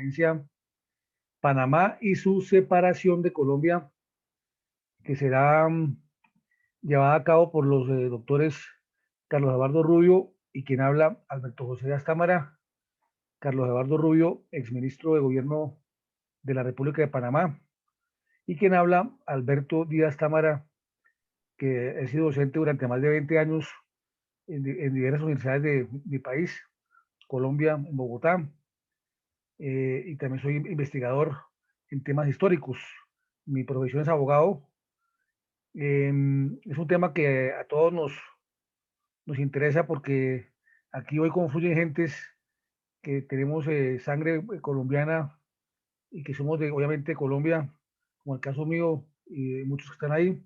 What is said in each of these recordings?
conferencia Panamá y su separación de Colombia, que será llevada a cabo por los doctores Carlos Eduardo Rubio y quien habla Alberto José Díaz Támara. Carlos Eduardo Rubio, exministro de Gobierno de la República de Panamá, y quien habla Alberto Díaz Támara, que ha sido docente durante más de 20 años en diversas universidades de mi país, Colombia, en Bogotá, y también soy investigador en temas históricos. Mi profesión es abogado. Es un tema que a todos nos interesa porque aquí hoy confluyen gentes que tenemos sangre colombiana y que somos obviamente de Colombia, como el caso mío y de muchos que están ahí.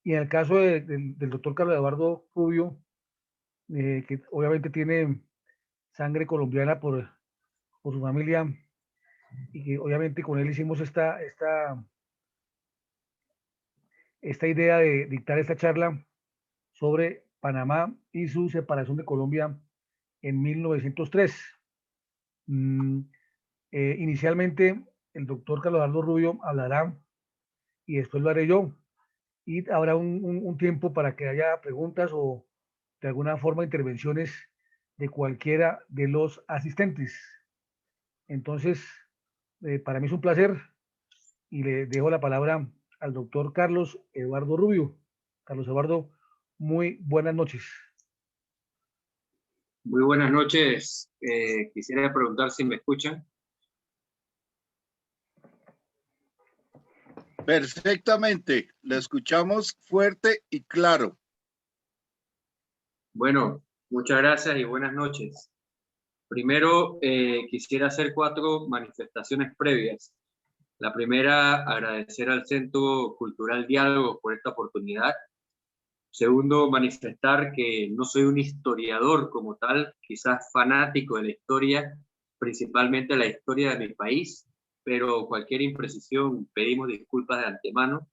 Y en el caso del doctor Carlos Eduardo Rubio, que obviamente tiene sangre colombiana por su familia, y que obviamente con él hicimos esta idea de dictar esta charla sobre Panamá y su separación de Colombia en 1903. Mm, Inicialmente, el doctor Carlos Eduardo Rubio hablará y después lo haré yo. Y habrá un tiempo para que haya preguntas o de alguna forma intervenciones de cualquiera de los asistentes. Entonces, para mí es un placer y le dejo la palabra al doctor Carlos Eduardo Rubio. Carlos Eduardo, muy buenas noches. Muy buenas noches. Quisiera preguntar si me escuchan. Perfectamente, lo escuchamos fuerte y claro. Bueno, muchas gracias y buenas noches. Primero, quisiera hacer 4 manifestaciones previas. La primera, agradecer al Centro Cultural Diálogo por esta oportunidad. Segundo, manifestar que no soy un historiador como tal, quizás fanático de la historia, principalmente la historia de mi país, pero cualquier imprecisión pedimos disculpas de antemano.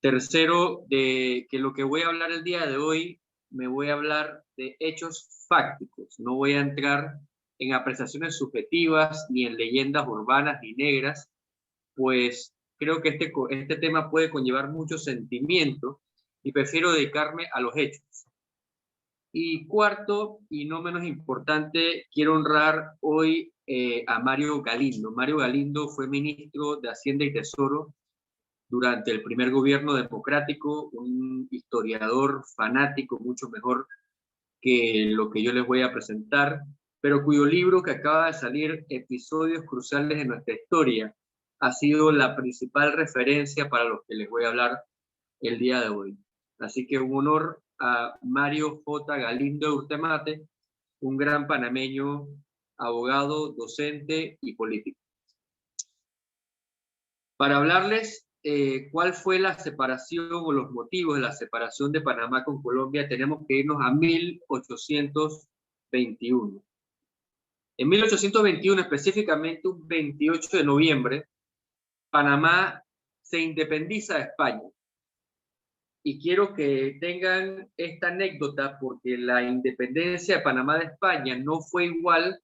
Tercero, de que lo que voy a hablar el día de hoy, me voy a hablar de hechos fácticos. No voy a entrar en apreciaciones subjetivas, ni en leyendas urbanas ni negras, pues creo que este tema puede conllevar mucho sentimiento y prefiero dedicarme a los hechos. Y cuarto, y no menos importante, quiero honrar hoy a Mario Galindo. Mario Galindo fue ministro de Hacienda y Tesoro durante el primer gobierno democrático, un historiador fanático mucho mejor que lo que yo les voy a presentar, pero cuyo libro que acaba de salir, Episodios Cruciales de Nuestra Historia, ha sido la principal referencia para los que les voy a hablar el día de hoy. Así que un honor a Mario J. Galindo de Urtemate, un gran panameño, abogado, docente y político. Para hablarles cuál fue la separación o los motivos de la separación de Panamá con Colombia, tenemos que irnos a 1821. En 1821, específicamente un 28 de noviembre, Panamá se independiza de España. Y quiero que tengan esta anécdota porque la independencia de Panamá de España no fue igual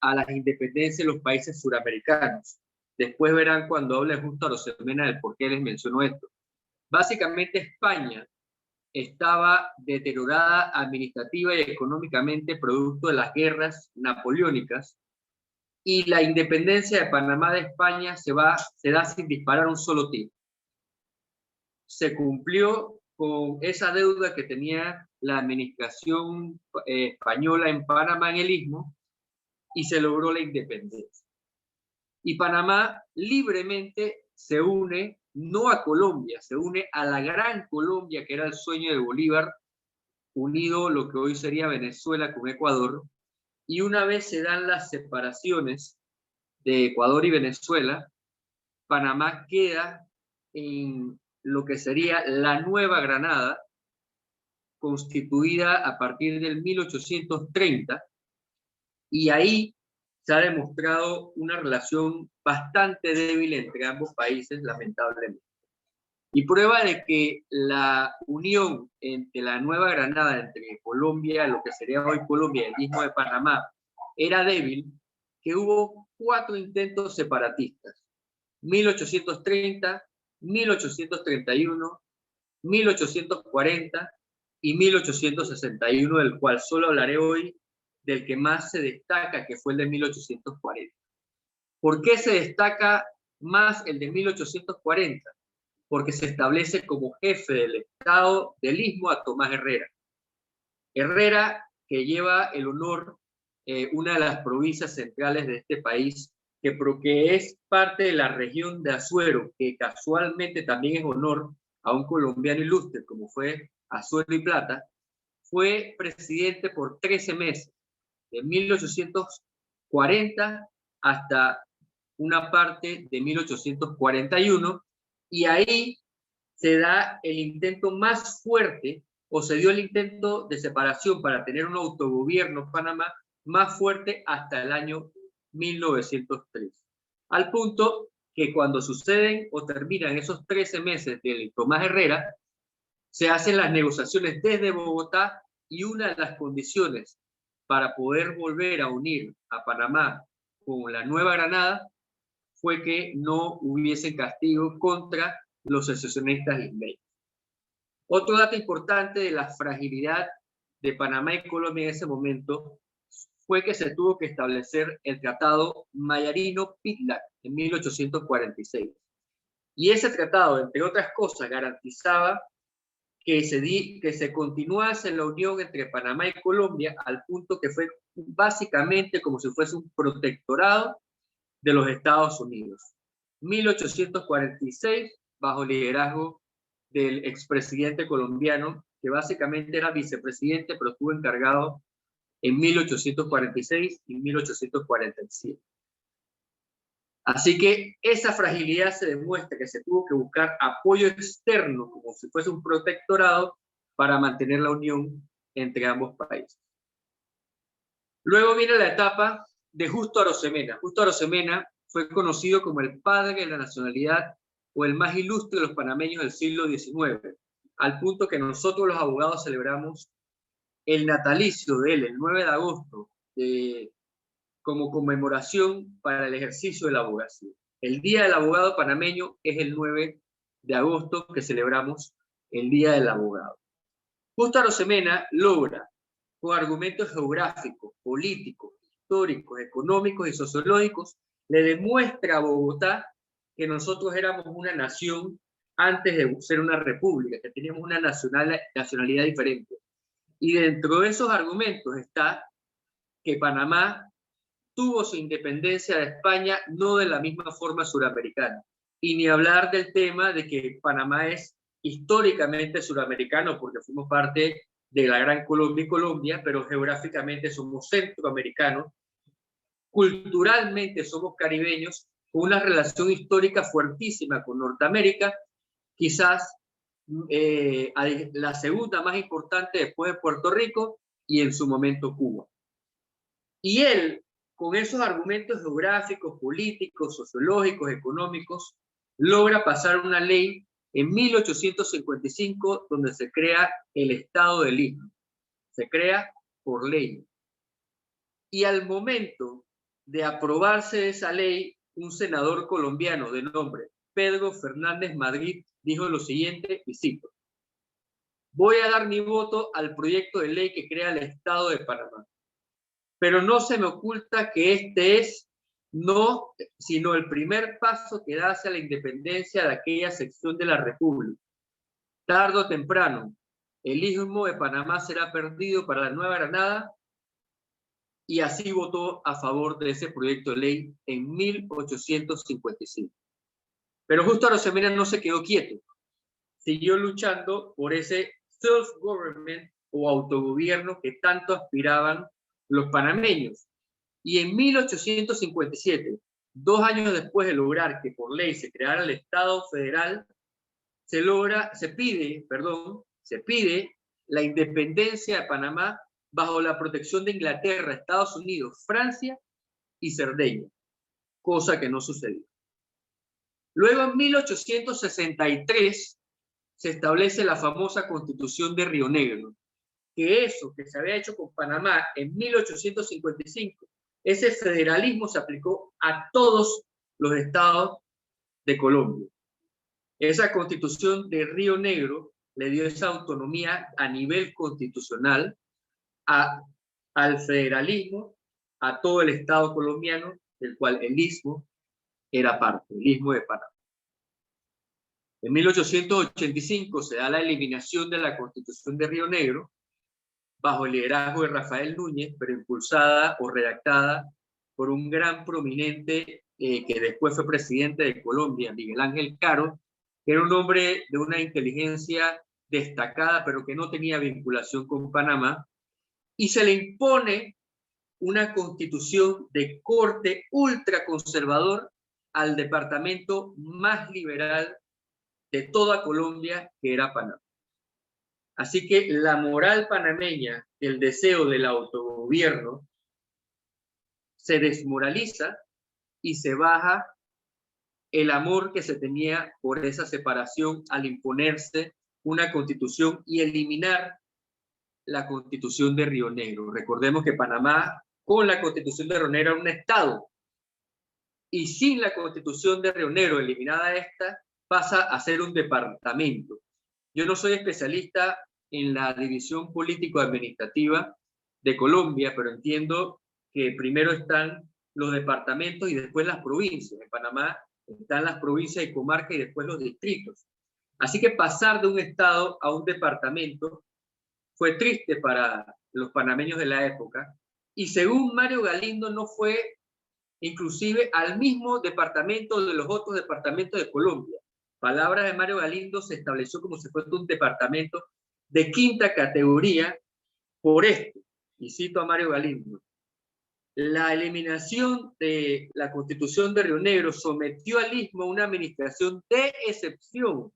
a las independencias de los países suramericanos. Después verán cuando hable justo a Rosemena del por qué les menciono esto. Básicamente España estaba deteriorada administrativa y económicamente producto de las guerras napoleónicas y la independencia de Panamá de España se da sin disparar un solo tiro. Se cumplió con esa deuda que tenía la administración española en Panamá en el Istmo y se logró la independencia. Y Panamá libremente se une, no a Colombia, se une a la gran Colombia, que era el sueño de Bolívar, unido lo que hoy sería Venezuela con Ecuador. Y una vez se dan las separaciones de Ecuador y Venezuela, Panamá queda en lo que sería la Nueva Granada, constituida a partir del 1830, y ahí se ha demostrado una relación bastante débil entre ambos países, lamentablemente. Y prueba de que la unión entre la Nueva Granada, entre Colombia, lo que sería hoy Colombia, y el Istmo de Panamá, era débil, que hubo 4 intentos separatistas: 1830, 1831, 1840 y 1861, del cual solo hablaré hoy, del que más se destaca, que fue el de 1840. ¿Por qué se destaca más el de 1840? Porque se establece como jefe del Estado del Istmo a Tomás Herrera. Herrera, que lleva el honor, una de las provincias centrales de este país, que es parte de la región de Azuero, que casualmente también es honor a un colombiano ilustre, como fue Azuero y Plata, fue presidente por 13 meses, de 1840 hasta una parte de 1841, y ahí se da el intento más fuerte, o se dio el intento de separación para tener un autogobierno Panamá más fuerte hasta el año 1903. Al punto que cuando suceden o terminan esos 13 meses de Tomás Herrera, se hacen las negociaciones desde Bogotá, y una de las condiciones para poder volver a unir a Panamá con la Nueva Granada fue que no hubiese castigo contra los secesionistas isleños. Otro dato importante de la fragilidad de Panamá y Colombia en ese momento fue que se tuvo que establecer el Tratado Mayarino-Pitlac en 1846. Y ese tratado, entre otras cosas, garantizaba que se continuase la unión entre Panamá y Colombia, al punto que fue básicamente como si fuese un protectorado de los Estados Unidos. 1846, bajo liderazgo del expresidente colombiano, que básicamente era vicepresidente, pero estuvo encargado en 1846 y 1847. Así que esa fragilidad se demuestra, que se tuvo que buscar apoyo externo, como si fuese un protectorado, para mantener la unión entre ambos países. Luego viene la etapa de Justo Arosemena. Justo Arosemena fue conocido como el padre de la nacionalidad, o el más ilustre de los panameños del siglo XIX, al punto que nosotros los abogados celebramos el natalicio de él, el 9 de agosto, como conmemoración para el ejercicio de la abogacía. El Día del Abogado Panameño es el 9 de agosto, que celebramos el Día del Abogado. Justo Arosemena logra, con argumentos geográficos, políticos, históricos, económicos y sociológicos, le demuestra a Bogotá que nosotros éramos una nación antes de ser una república, que teníamos una nacionalidad diferente. Y dentro de esos argumentos está que Panamá tuvo su independencia de España no de la misma forma suramericana. Y ni hablar del tema de que Panamá es históricamente suramericano, porque fuimos parte de la Gran Colombia y Colombia, pero geográficamente somos centroamericanos, culturalmente somos caribeños, con una relación histórica fuertísima con Norteamérica, quizás la segunda más importante después de Puerto Rico y en su momento Cuba. Y él, con esos argumentos geográficos, políticos, sociológicos, económicos, logra pasar una ley en 1855 donde se crea el Estado del Istmo. Se crea por ley. Y al momento de aprobarse esa ley, un senador colombiano de nombre Pedro Fernández Madrid dijo lo siguiente, y cito: voy a dar mi voto al proyecto de ley que crea el Estado de Panamá, pero no se me oculta que este es no sino el primer paso que da hacia la independencia de aquella sección de la República. Tarde o temprano, el Istmo de Panamá será perdido para la Nueva Granada, y así votó a favor de ese proyecto de ley en 1855. Pero Justo Arosemena no se quedó quieto, siguió luchando por ese self-government o autogobierno que tanto aspiraban los panameños. Y en 1857, 2 años después de lograr que por ley se creara el Estado federal, se pide la independencia de Panamá bajo la protección de Inglaterra, Estados Unidos, Francia y Cerdeña, cosa que no sucedió. Luego, en 1863, se establece la famosa Constitución de Río Negro, que eso que se había hecho con Panamá en 1855 ese federalismo se aplicó a todos los estados de Colombia. Esa constitución de Río Negro le dio esa autonomía a nivel constitucional al federalismo, a todo el estado colombiano, del cual el istmo era parte, el istmo de Panamá. En 1885 se da la eliminación de la constitución de Río Negro, bajo el liderazgo de Rafael Núñez, pero impulsada o redactada por un gran prominente que después fue presidente de Colombia, Miguel Ángel Caro, que era un hombre de una inteligencia destacada, pero que no tenía vinculación con Panamá, y se le impone una constitución de corte ultraconservador al departamento más liberal de toda Colombia, que era Panamá. Así que la moral panameña, el deseo del autogobierno, se desmoraliza y se baja el amor que se tenía por esa separación al imponerse una constitución y eliminar la constitución de Río Negro. Recordemos que Panamá, con la constitución de Río Negro, era un estado, y sin la constitución de Río Negro, eliminada esta, pasa a ser un departamento. Yo no soy especialista en la división político-administrativa de Colombia, pero entiendo que primero están los departamentos y después las provincias. En Panamá están las provincias y comarcas y después los distritos. Así que pasar de un estado a un departamento fue triste para los panameños de la época, y según Mario Galindo no fue inclusive al mismo departamento de los otros departamentos de Colombia. Palabras de Mario Galindo, se estableció como si fuese un departamento de quinta categoría por esto, y cito a Mario Galindo: la eliminación de la constitución de Río Negro sometió al istmo a una administración de excepción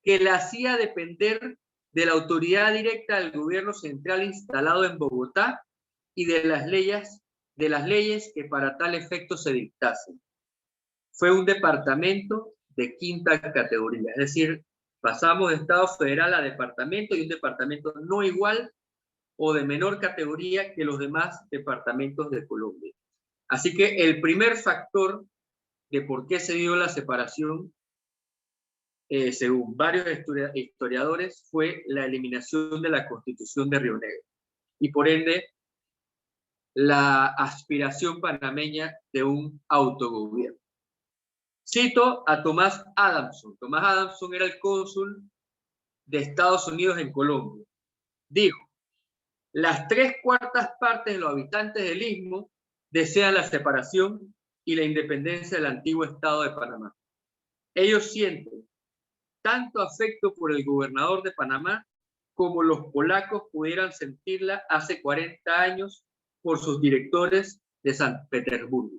que la hacía depender de la autoridad directa del gobierno central instalado en Bogotá y de las leyes que para tal efecto se dictasen. Fue un departamento de quinta categoría, es decir, pasamos de Estado federal a departamento, y un departamento no igual o de menor categoría que los demás departamentos de Colombia. Así que el primer factor de por qué se dio la separación, según varios historiadores, fue la eliminación de la Constitución de Río Negro y por ende la aspiración panameña de un autogobierno. Cito a Thomas Adamson. Thomas Adamson era el cónsul de Estados Unidos en Colombia. Dijo: las 3/4 partes de los habitantes del istmo desean la separación y la independencia del antiguo estado de Panamá. Ellos sienten tanto afecto por el gobernador de Panamá como los polacos pudieran sentirla hace 40 años por sus directores de San Petersburgo.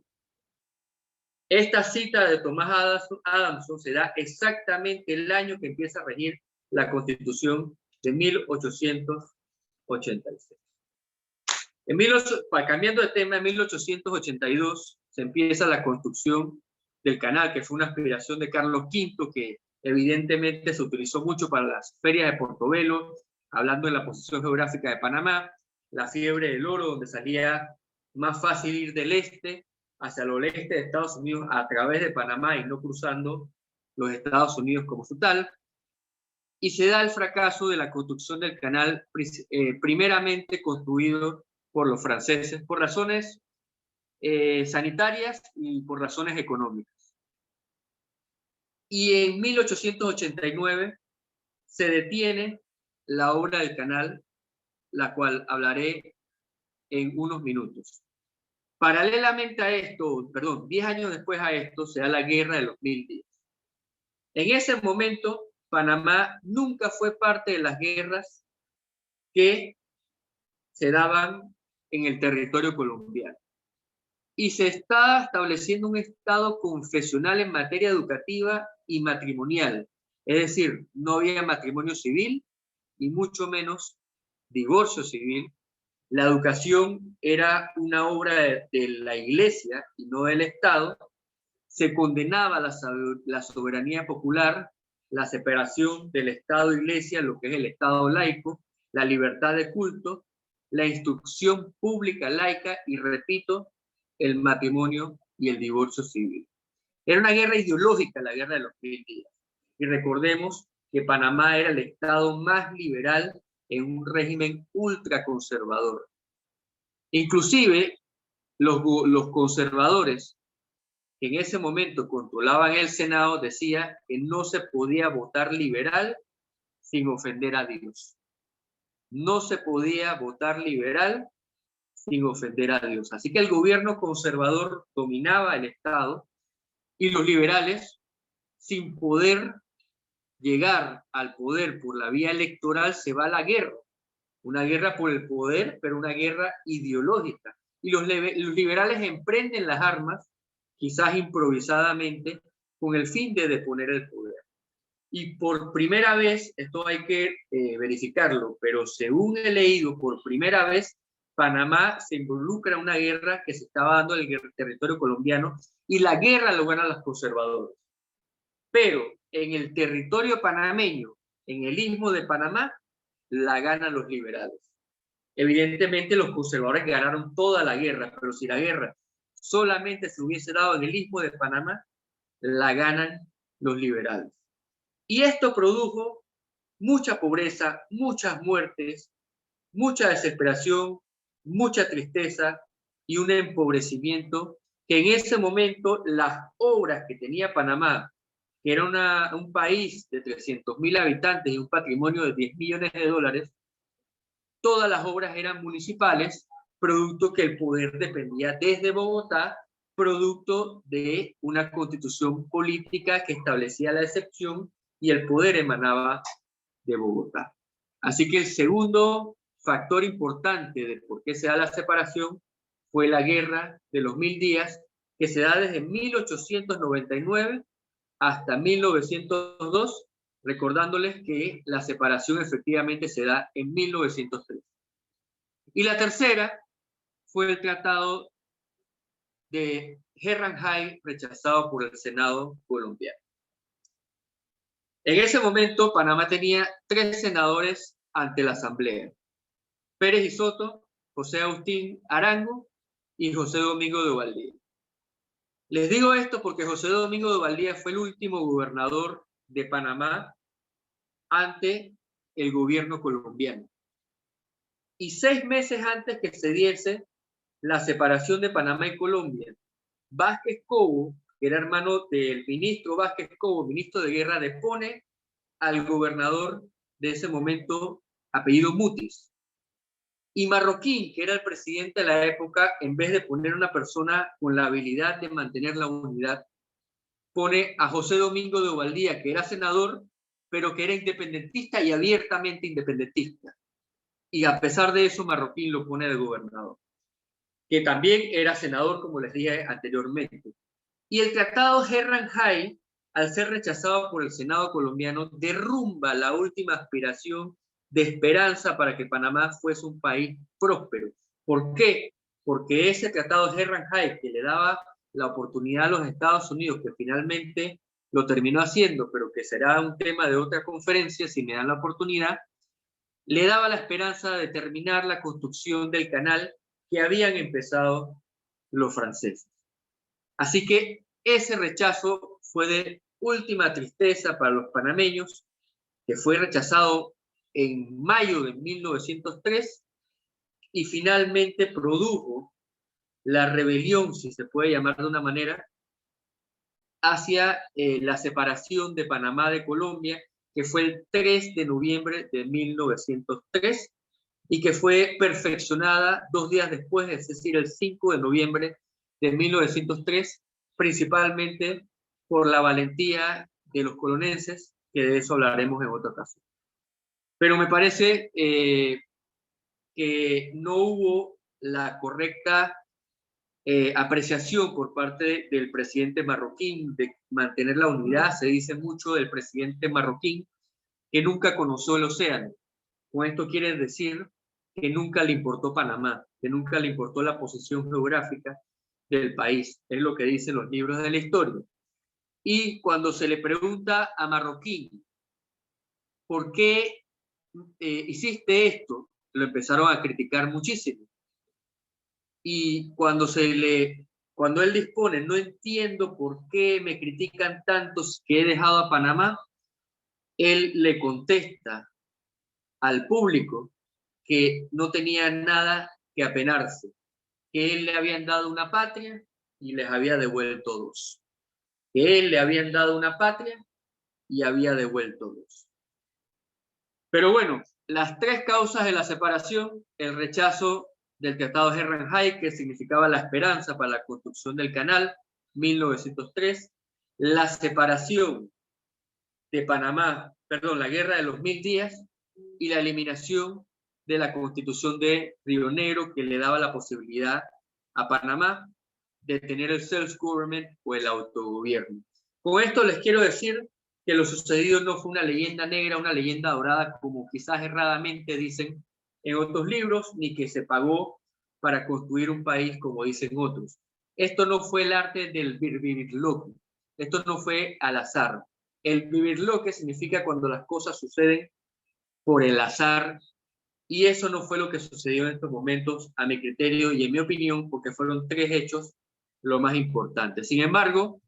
Esta cita de Thomas Adamson se da exactamente el año que empieza a regir la Constitución de 1886. Cambiando de tema, en 1882 se empieza la construcción del canal, que fue una aspiración de Carlos V, que evidentemente se utilizó mucho para las ferias de Portobelo, hablando de la posición geográfica de Panamá, la fiebre del oro, donde salía más fácil ir del este hacia el oeste de Estados Unidos a través de Panamá y no cruzando los Estados Unidos como su tal. Y se da el fracaso de la construcción del canal, primeramente construido por los franceses, por razones sanitarias y por razones económicas. Y en 1889 se detiene la obra del canal, la cual hablaré en unos minutos. Paralelamente a esto, 10 años después a esto, se da la Guerra de los 1000 días. En ese momento, Panamá nunca fue parte de las guerras que se daban en el territorio colombiano. Y se está estableciendo un estado confesional en materia educativa y matrimonial. Es decir, no había matrimonio civil y mucho menos divorcio civil. La educación era una obra de la Iglesia y no del Estado. Se condenaba la soberanía popular, la separación del Estado-Iglesia, lo que es el Estado laico, la libertad de culto, la instrucción pública laica y, repito, el matrimonio y el divorcio civil. Era una guerra ideológica, la guerra de los 1000 días. Y recordemos que Panamá era el estado más liberal en un régimen ultraconservador. Inclusive los conservadores que en ese momento controlaban el Senado decían que no se podía votar liberal sin ofender a Dios. No se podía votar liberal sin ofender a Dios. Así que el gobierno conservador dominaba el Estado y los liberales, sin poder llegar al poder por la vía electoral, se va a la guerra. Una guerra por el poder, pero una guerra ideológica. Y los liberales emprenden las armas, quizás improvisadamente, con el fin de deponer el poder. Y por primera vez, esto hay que verificarlo, pero según he leído, por primera vez, Panamá se involucra en una guerra que se estaba dando en el territorio colombiano, y la guerra lo ganan los conservadores. Pero en el territorio panameño, en el Istmo de Panamá, la ganan los liberales. Evidentemente los conservadores ganaron toda la guerra, pero si la guerra solamente se hubiese dado en el Istmo de Panamá, la ganan los liberales. Y esto produjo mucha pobreza, muchas muertes, mucha desesperación, mucha tristeza y un empobrecimiento que en ese momento las obras que tenía Panamá, que era un país de 300.000 habitantes y un patrimonio de 10 millones de dólares, todas las obras eran municipales, producto que el poder dependía desde Bogotá, producto de una constitución política que establecía la excepción y el poder emanaba de Bogotá. Así que el segundo factor importante de por qué se da la separación fue la guerra de los 1000 días, que se da desde 1899 hasta 1902, recordándoles que la separación efectivamente se da en 1903. Y la tercera fue el Tratado de Herrenheim, rechazado por el Senado colombiano. En ese momento, Panamá tenía 3 senadores ante la Asamblea: Pérez y Soto, José Agustín Arango y José Domingo de Valdía. Les digo esto porque José Domingo de Valdía fue el último gobernador de Panamá ante el gobierno colombiano. Y 6 meses antes que se diese la separación de Panamá y Colombia, Vázquez Cobo, que era hermano del ministro Vázquez Cobo, ministro de Guerra, depone al gobernador de ese momento, apellido Mutis. Y Marroquín, que era el presidente de la época, en vez de poner una persona con la habilidad de mantener la unidad, pone a José Domingo de Valdía, que era senador, pero que era independentista y abiertamente independentista. Y a pesar de eso, Marroquín lo pone de gobernador, que también era senador, como les dije anteriormente. Y el Tratado Herrenheim, al ser rechazado por el Senado colombiano, derrumba la última aspiración de esperanza para que Panamá fuese un país próspero. ¿Por qué? Porque ese Tratado Herrenheim, que le daba la oportunidad a los Estados Unidos, que finalmente lo terminó haciendo, pero que será un tema de otra conferencia si me dan la oportunidad, le daba la esperanza de terminar la construcción del canal que habían empezado los franceses. Así que ese rechazo fue de última tristeza para los panameños, que fue rechazado en mayo de 1903 y finalmente produjo la rebelión, si se puede llamar de una manera, hacia la separación de Panamá de Colombia, que fue el 3 de noviembre de 1903 y que fue perfeccionada 2 días después, es decir, el 5 de noviembre de 1903, principalmente por la valentía de los colonenses, que de eso hablaremos en otra ocasión. Pero me parece que no hubo la correcta apreciación por parte del presidente Marroquín de mantener la unidad. Se dice mucho del presidente Marroquín que nunca conoció el océano. Con esto quiere decir que nunca le importó Panamá, que nunca le importó la posición geográfica del país. Es lo que dicen los libros de la historia. Y cuando se le pregunta a Marroquín ¿por qué hiciste esto?, lo empezaron a criticar muchísimo. y cuando él dispone, no entiendo por qué me critican tantos que he dejado a Panamá, él le contesta al público que no tenía nada que apenarse, que él le habían dado una patria y les había devuelto dos, que él le habían dado una patria y había devuelto dos. Pero bueno, las tres causas de la separación: el rechazo del Tratado de Herrenheim, que significaba la esperanza para la construcción del canal, 1903, la separación de Panamá, perdón, la guerra de los 1000 días, y la eliminación de la Constitución de Río Negro, que le daba la posibilidad a Panamá de tener el self-government o el autogobierno. Con esto les quiero decir que lo sucedido no fue una leyenda negra, una leyenda dorada, como quizás erradamente dicen en otros libros, ni que se pagó para construir un país, como dicen otros. Esto no fue el arte del vivirloque, esto no fue al azar. El vivirloque significa cuando las cosas suceden por el azar, y eso no fue lo que sucedió en estos momentos, a mi criterio y en mi opinión, porque fueron tres hechos lo más importante. Sin embargo,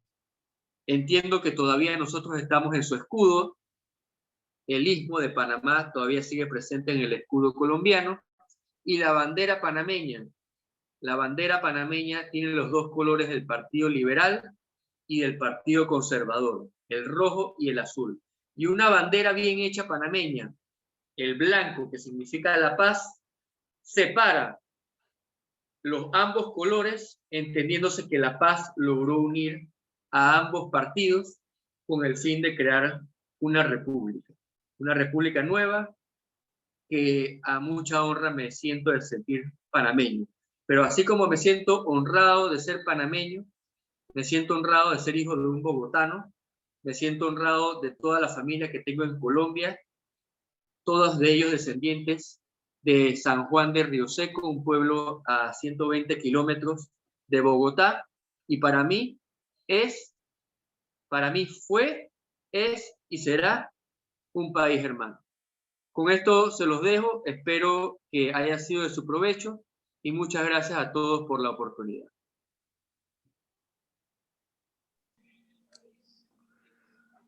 entiendo que todavía nosotros estamos en su escudo. El istmo de Panamá todavía sigue presente en el escudo colombiano, y la bandera panameña tiene los dos colores del Partido Liberal y del Partido Conservador, el rojo y el azul. Y una bandera bien hecha panameña, el blanco, que significa la paz, separa los ambos colores, entendiéndose que la paz logró unir a ambos partidos con el fin de crear una república nueva, que a mucha honra me siento de sentir panameño. Pero así como me siento honrado de ser panameño, me siento honrado de ser hijo de un bogotano, me siento honrado de toda la familia que tengo en Colombia, todos de ellos descendientes de San Juan de Río Seco, un pueblo a 120 kilómetros de Bogotá, y para mí fue, es y será un país hermano. Con esto se los dejo, espero que haya sido de su provecho, y muchas gracias a todos por la oportunidad.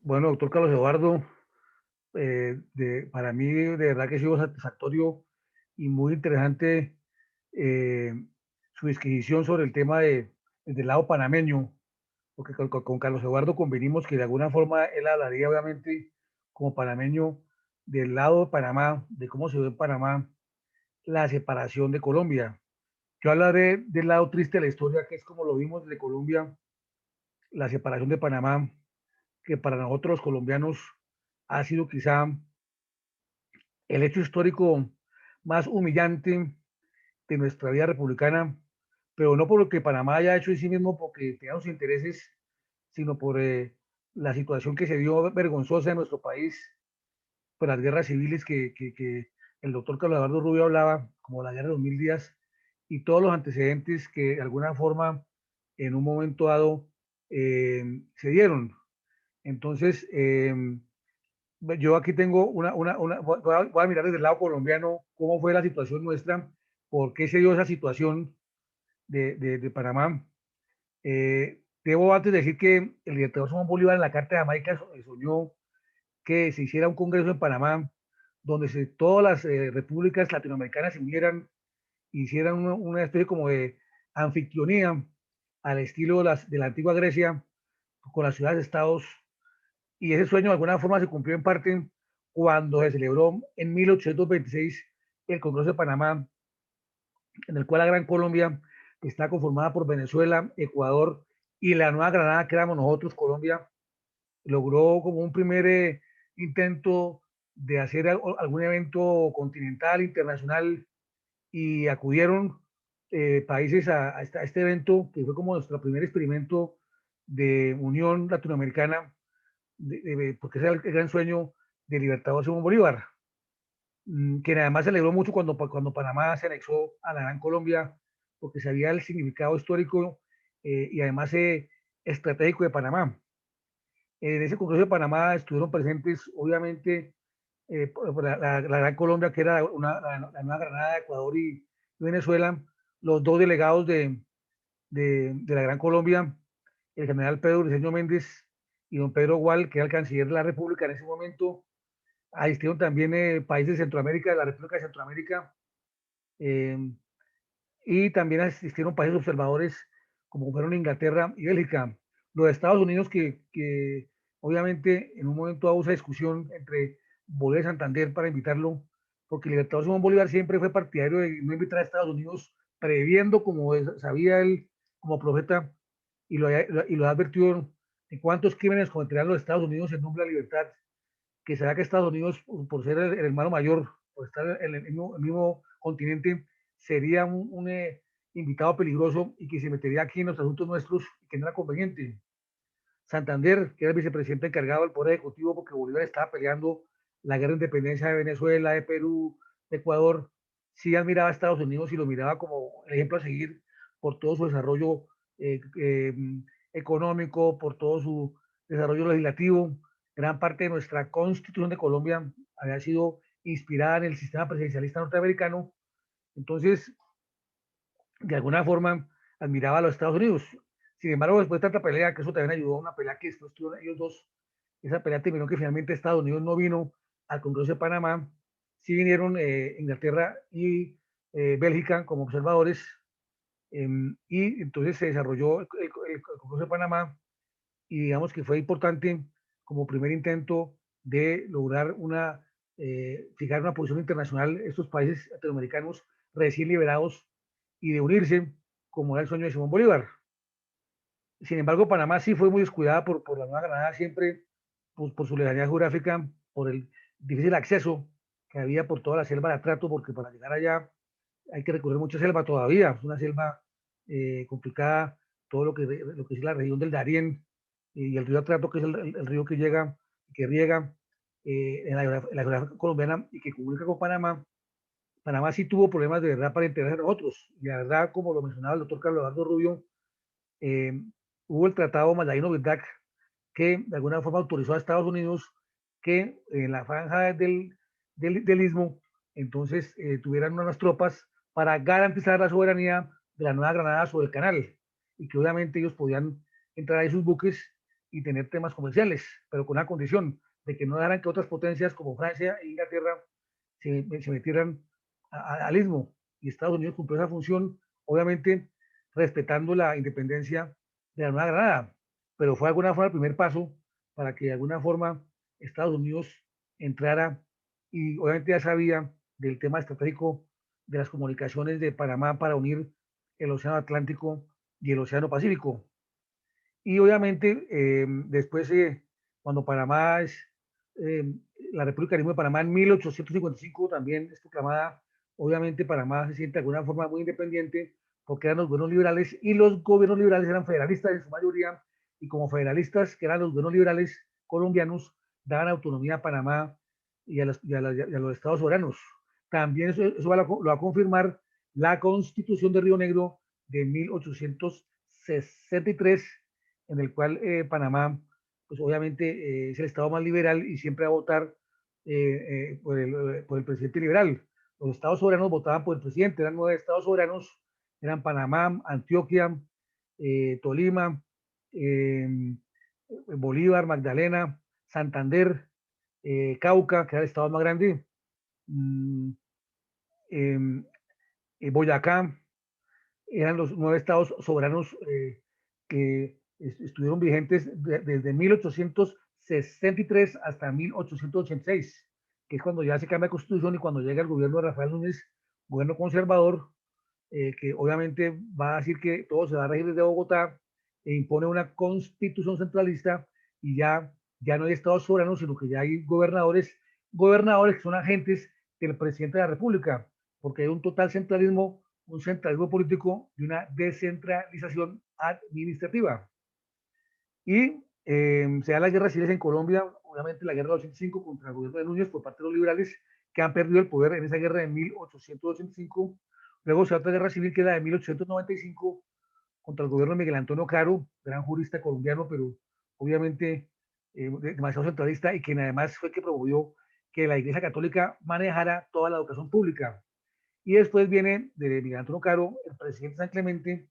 Bueno, doctor Carlos Eduardo, para mí de verdad que ha sido satisfactorio y muy interesante su disquisición sobre el tema del lado panameño, porque con Carlos Eduardo convenimos que de alguna forma él hablaría obviamente como panameño del lado de Panamá, de cómo se ve en Panamá la separación de Colombia. Yo hablaré del lado triste de la historia, que es como lo vimos de Colombia, la separación de Panamá, que para nosotros los colombianos ha sido quizá el hecho histórico más humillante de nuestra vida republicana, pero no por lo que Panamá haya hecho en sí mismo, porque tenía sus intereses, sino por la situación que se dio vergonzosa en nuestro país, por las guerras civiles que el doctor Carlos Eduardo Rubio hablaba, como la guerra de los 1000 días, y todos los antecedentes que de alguna forma en un momento dado se dieron. Entonces, yo aquí tengo voy a mirar desde el lado colombiano cómo fue la situación nuestra, por qué se dio esa situación de Panamá. Debo antes decir que el dictador Simón Bolívar en la Carta de Jamaica soñó que se hiciera un congreso en Panamá donde todas las repúblicas latinoamericanas se unieran, hicieran una especie como de anfitrionía al estilo de la antigua Grecia, con las ciudades-estados, y ese sueño de alguna forma se cumplió en parte cuando se celebró en 1826 el Congreso de Panamá, en el cual la Gran Colombia está conformada por Venezuela, Ecuador y la Nueva Granada, que éramos nosotros, Colombia, logró como un primer intento de hacer algún evento continental, internacional, y acudieron países a este evento, que fue como nuestro primer experimento de unión latinoamericana, porque ese era el gran sueño del libertador Simón Bolívar, que además se celebró mucho cuando Panamá se anexó a la Gran Colombia, porque sabía el significado histórico y además estratégico de Panamá. En ese Congreso de Panamá estuvieron presentes, obviamente, la Gran Colombia, que era la Nueva Granada, Ecuador y Venezuela, los dos delegados de la Gran Colombia, el general Pedro Briceño Méndez y don Pedro Gual, que era el canciller de la República en ese momento. Asistieron también países de Centroamérica, de la República de Centroamérica, eh, y también asistieron países observadores como fueron Inglaterra y Bélgica. Los Estados Unidos, que obviamente en un momento hubo esa discusión entre Bolívar y Santander para invitarlo, porque el libertador Simón Bolívar siempre fue partidario de no invitar a Estados Unidos, previendo, como sabía él como profeta, y lo ha advertido de cuántos crímenes cometerán los Estados Unidos en nombre de la libertad, que será que Estados Unidos, por ser el hermano mayor, por estar en el mismo continente, sería un invitado peligroso y que se metería aquí en los asuntos nuestros y que no era conveniente. Santander, que era el vicepresidente encargado del Poder Ejecutivo, porque Bolívar estaba peleando la guerra de independencia de Venezuela, de Perú, de Ecuador, sí admiraba a Estados Unidos y lo miraba como el ejemplo a seguir por todo su desarrollo eh, eh, económico, por todo su desarrollo legislativo. Gran parte de nuestra constitución de Colombia había sido inspirada en el sistema presidencialista norteamericano. Entonces, de alguna forma, admiraba a los Estados Unidos. Sin embargo, después de tanta pelea, que eso también ayudó a una pelea que después tuvieron ellos dos, esa pelea terminó que finalmente Estados Unidos no vino al Congreso de Panamá, sí vinieron Inglaterra y Bélgica como observadores, y entonces se desarrolló el Congreso de Panamá, y digamos que fue importante como primer intento de lograr fijar una posición internacional estos países latinoamericanos recién liberados y de unirse como era el sueño de Simón Bolívar. Sin embargo, Panamá sí fue muy descuidada por la Nueva Granada, siempre por su lejanía geográfica, por el difícil acceso que había por toda la selva de Atrato, porque para llegar allá hay que recorrer mucha selva todavía, es una selva complicada, todo lo que es la región del Darién y el río Atrato, que es el río que llega, que riega en la geografía colombiana y que comunica con Panamá. Panamá sí tuvo problemas de verdad para integrarse a nosotros, y la verdad, como lo mencionaba el doctor Carlos Eduardo Rubio, eh, hubo el Tratado Maldaino-Birdac, que de alguna forma autorizó a Estados Unidos que en la franja del istmo, entonces tuvieran unas tropas para garantizar la soberanía de la Nueva Granada sobre el canal, y que obviamente ellos podían entrar ahí sus buques y tener temas comerciales, pero con una condición de que no dejaran que otras potencias como Francia e Inglaterra se metieran al istmo, y Estados Unidos cumplió esa función, obviamente respetando la independencia de la Nueva Granada, pero fue de alguna forma el primer paso para que de alguna forma Estados Unidos entrara, y obviamente ya sabía del tema estratégico de las comunicaciones de Panamá para unir el Océano Atlántico y el Océano Pacífico. Y obviamente después, cuando Panamá eh, la República Libre de Panamá en 1855 también es proclamada, obviamente Panamá se siente de alguna forma muy independiente porque eran los gobiernos liberales, y los gobiernos liberales eran federalistas en su mayoría, y como federalistas, que eran los gobiernos liberales colombianos, daban autonomía a Panamá y a los estados soberanos. También eso lo va a confirmar la Constitución de Río Negro de 1863, en el cual Panamá, pues obviamente es el estado más liberal y siempre va a votar por el presidente liberal. Los estados soberanos votaban por el presidente, eran 9 estados soberanos, eran Panamá, Antioquia, Tolima, eh, Bolívar, Magdalena, Santander, Cauca, que era el estado más grande, mm, eh, Boyacá. Eran los 9 estados soberanos que estuvieron vigentes desde 1863 hasta 1886, que es cuando ya se cambia la constitución y cuando llega el gobierno de Rafael Núñez, gobierno conservador, que obviamente va a decir que todo se va a regir desde Bogotá, e impone una constitución centralista, y ya no hay estados soberanos, sino que ya hay gobernadores que son agentes del presidente de la República, porque hay un total centralismo, un centralismo político y una descentralización administrativa. Y se da las guerras civiles en Colombia, obviamente la guerra de 85 contra el gobierno de Núñez por parte de los liberales, que han perdido el poder en esa guerra de 1885. Luego se da otra guerra civil, que es la de 1895, contra el gobierno de Miguel Antonio Caro, gran jurista colombiano, pero obviamente demasiado centralista, y quien además fue que promovió que la Iglesia Católica manejara toda la educación pública. Y después viene de Miguel Antonio Caro, el presidente San Clemente,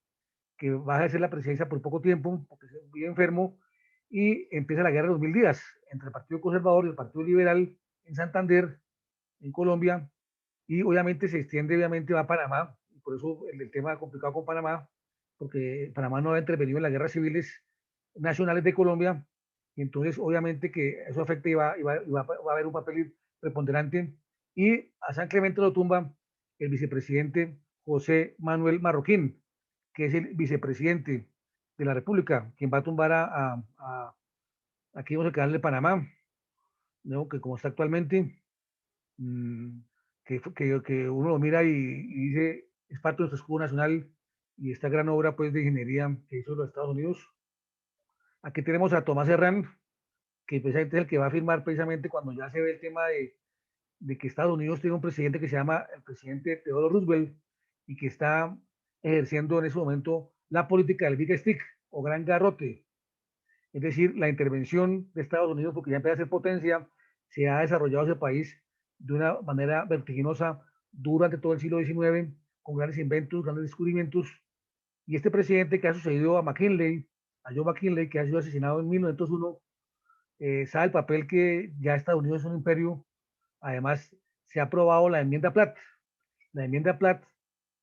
que va a ejercer la presidencia por poco tiempo, porque se vive enfermo, y empieza la guerra de los 1000 días entre el Partido Conservador y el Partido Liberal en Santander, en Colombia, y obviamente se extiende, obviamente va a Panamá, y por eso el tema complicado con Panamá, porque Panamá no ha intervenido en las guerras civiles nacionales de Colombia, y entonces obviamente que eso afecta y va a haber un papel preponderante, y a San Clemente lo tumba el vicepresidente José Manuel Marroquín, que es el vicepresidente de la República, quien va a tumbar aquí vamos a canal de Panamá, ¿no? Que como está actualmente, mmm, que uno lo mira y dice, es parte de nuestro escudo nacional y esta gran obra pues de ingeniería que hizo los Estados Unidos. Aquí tenemos a Tomás Herrán, que precisamente es el que va a firmar precisamente cuando ya se ve el tema de que Estados Unidos tiene un presidente que se llama el presidente Theodore Roosevelt y que está ejerciendo en ese momento la política del Big Stick o Gran Garrote, es decir, la intervención de Estados Unidos, porque ya empieza a ser potencia, se ha desarrollado ese país de una manera vertiginosa durante todo el siglo XIX, con grandes inventos, grandes descubrimientos, y este presidente que ha sucedido a McKinley, a John McKinley, que ha sido asesinado en 1901, sabe el papel que ya Estados Unidos es un imperio. Además, se ha aprobado la enmienda Platt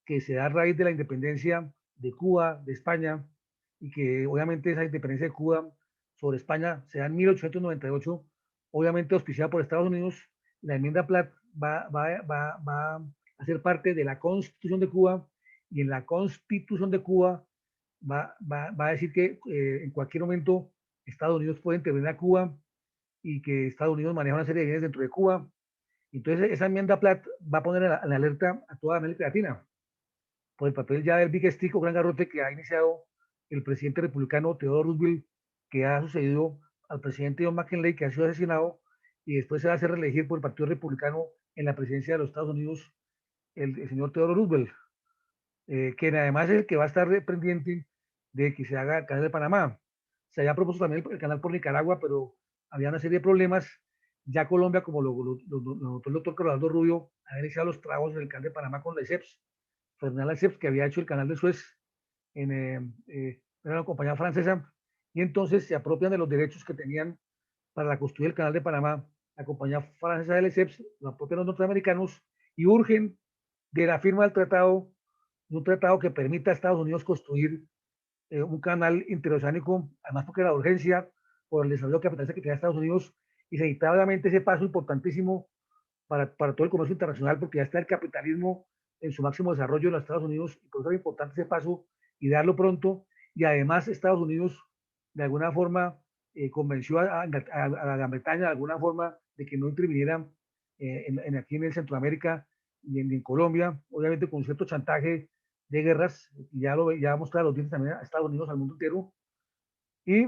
que se da a raíz de la independencia de Cuba, de España, y que obviamente esa independencia de Cuba sobre España se da en 1898, obviamente auspiciada por Estados Unidos. La enmienda Platt va a ser parte de la Constitución de Cuba, y en la Constitución de Cuba va a decir que en cualquier momento Estados Unidos puede intervenir a Cuba y que Estados Unidos maneja una serie de bienes dentro de Cuba. Entonces, esa enmienda Platt va a poner en alerta a toda América Latina por el papel ya del Big Stick o Gran Garrote que ha iniciado el presidente republicano Theodore Roosevelt, que ha sucedido al presidente John McKinley, que ha sido asesinado, y después se va a hacer reelegir por el Partido Republicano en la presidencia de los Estados Unidos, el señor Theodore Roosevelt, que además es el que va a estar pendiente de que se haga el canal de Panamá. Se había propuesto también el canal por Nicaragua, pero había una serie de problemas. Ya Colombia, como lo notó el doctor Carlos Rubio, había iniciado los trabajos en el canal de Panamá con la ICEPS, Fernand Lesseps, que había hecho el canal de Suez era una compañía francesa, y entonces se apropian de los derechos que tenían para construir el canal de Panamá, la compañía francesa de Lesseps, lo apropian los norteamericanos y urgen de la firma del tratado, un tratado que permita a Estados Unidos construir un canal interoceánico, además porque la urgencia por el desarrollo capitalista que tenía Estados Unidos, y se necesitaba obviamente ese paso importantísimo para todo el comercio internacional, porque ya está el capitalismo en su máximo desarrollo en los Estados Unidos, y por eso era importante ese paso y darlo pronto. Y además Estados Unidos de alguna forma convenció a la Gran Bretaña de alguna forma de que no intervinieran aquí en el Centroamérica y en Colombia, obviamente con cierto chantaje de guerras, y ya ha mostrado los dientes también a Estados Unidos, al mundo entero, y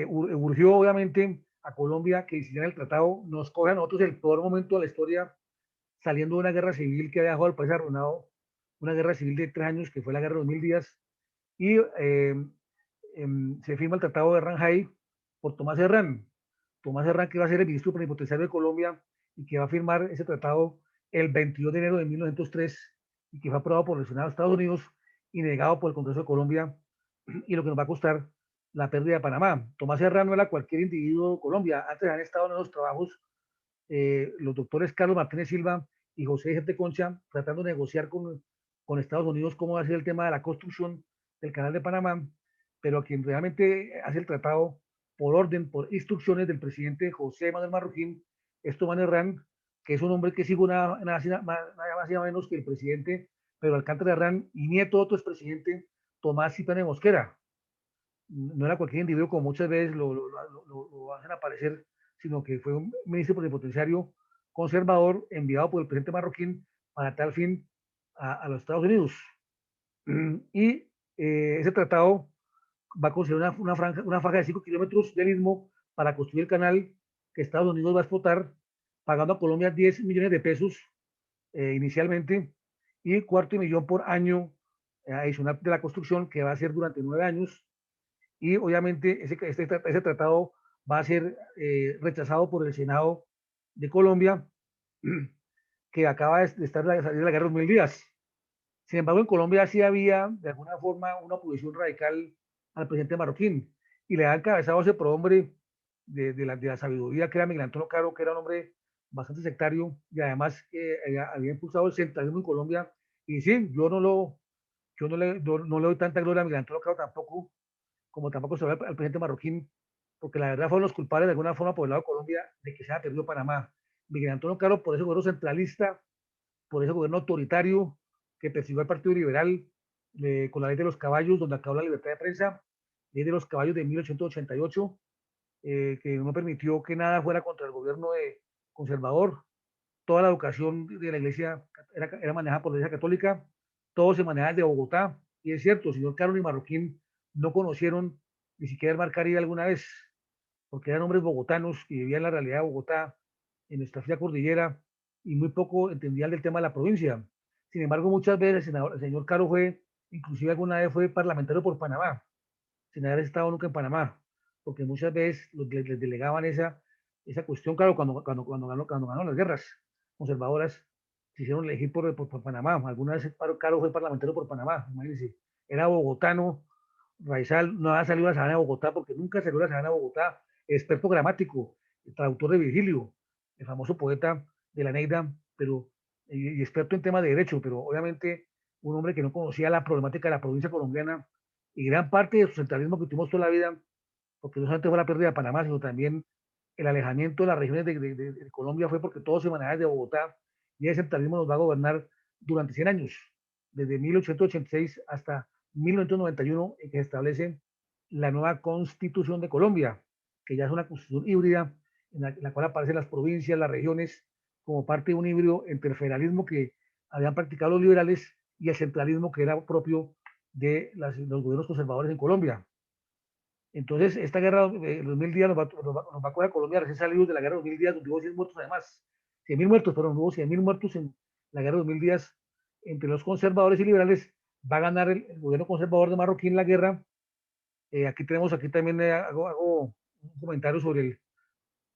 urgió obviamente a Colombia que hiciera el tratado. Nos coge a nosotros el peor momento de la historia, saliendo de una guerra civil que había dejado al país arruinado, una guerra civil de 3 años que fue la guerra de los 1000 días, y se firma el tratado de Ranjay por Tomás Herrán. Tomás Herrán, que va a ser el ministro plenipotenciario de Colombia y que va a firmar ese tratado el 22 de enero de 1903, y que fue aprobado por el Senado de Estados Unidos y negado por el Congreso de Colombia, y lo que nos va a costar la pérdida de Panamá. Tomás Herrán no era cualquier individuo de Colombia. Antes han estado en los trabajos los doctores Carlos Martínez Silva y José Gente Concha tratando de negociar con Estados Unidos cómo va a ser el tema de la construcción del canal de Panamá, pero quien realmente hace el tratado por orden, por instrucciones del presidente José Manuel Marroquín, es Tomás Herrán, que es un hombre que sigue nada más y menos que el presidente Pedro Alcántara Herrán, y nieto de otro expresidente, Tomás Cipriano de Mosquera. No era cualquier individuo como muchas veces lo hacen aparecer, sino que fue un ministro plenipotenciario conservador enviado por el presidente Marroquín para tal fin a los Estados Unidos. Y ese tratado va a construir una faja de 5 kilómetros del istmo para construir el canal que Estados Unidos va a explotar, pagando a Colombia 10 millones de pesos inicialmente, y $250,000 por año adicional de la construcción, que va a ser durante 9 años. Y obviamente ese tratado va a ser rechazado por el Senado de Colombia, que acaba de estar la salida de la guerra de los 1000 días. Sin embargo, en Colombia sí había, de alguna forma, una oposición radical al presidente marroquín, y le ha encabezado ese prohombre de la sabiduría, que era Miguel Antonio Caro, que era un hombre bastante sectario, y además había impulsado el centralismo en Colombia. Y sí, yo no le doy tanta gloria a Miguel Antonio Caro tampoco, como tampoco se ve al presidente marroquín, porque la verdad fueron los culpables de alguna forma por el lado de Colombia de que se haya perdido Panamá. Miguel Antonio Caro, por ese gobierno centralista, por ese gobierno autoritario que persiguió al Partido Liberal, con la ley de los caballos, donde acabó la libertad de prensa, ley de los caballos de 1888, que no permitió que nada fuera contra el gobierno conservador. Toda la educación de la iglesia era manejada por la iglesia católica, todo se manejaba desde Bogotá, y es cierto, el señor Caro y Marroquín no conocieron ni siquiera el mar Caribe alguna vez, porque eran hombres bogotanos que vivían la realidad de Bogotá, en nuestra fría cordillera, y muy poco entendían del tema de la provincia. Sin embargo, muchas veces el señor Caro fue, inclusive alguna vez fue parlamentario por Panamá, sin haber estado nunca en Panamá, porque muchas veces les delegaban esa cuestión. Claro, cuando ganó las guerras conservadoras, se hicieron elegir por Panamá. Alguna vez Caro fue parlamentario por Panamá, imagínense. Era bogotano, Raizal no ha salido a la sabana de Bogotá, porque nunca salió a la sabana de Bogotá. Experto gramático, traductor de Virgilio, el famoso poeta de la Neida, pero, y experto en temas de derecho, pero obviamente un hombre que no conocía la problemática de la provincia colombiana, y gran parte de su centralismo que tuvimos toda la vida, porque no solamente fue la pérdida de Panamá, sino también el alejamiento de las regiones de Colombia, fue porque todo se manejaba desde Bogotá, y ese centralismo nos va a gobernar durante 100 años, desde 1886 hasta 1991, en que se establece la nueva Constitución de Colombia, que ya es una constitución híbrida, en la cual aparecen las provincias, las regiones, como parte de un híbrido entre el federalismo que habían practicado los liberales y el centralismo que era propio de los gobiernos conservadores en Colombia. Entonces, esta guerra de los 1000 días nos va a coger a Colombia recién salidos de la guerra de los 1000 días, donde hubo 100 muertos además. 100.000 muertos, pero hubo 100.000 muertos en la guerra de los 1000 días entre los conservadores y liberales. Va a ganar el gobierno conservador de Marroquín la guerra. Aquí también hago un comentario sobre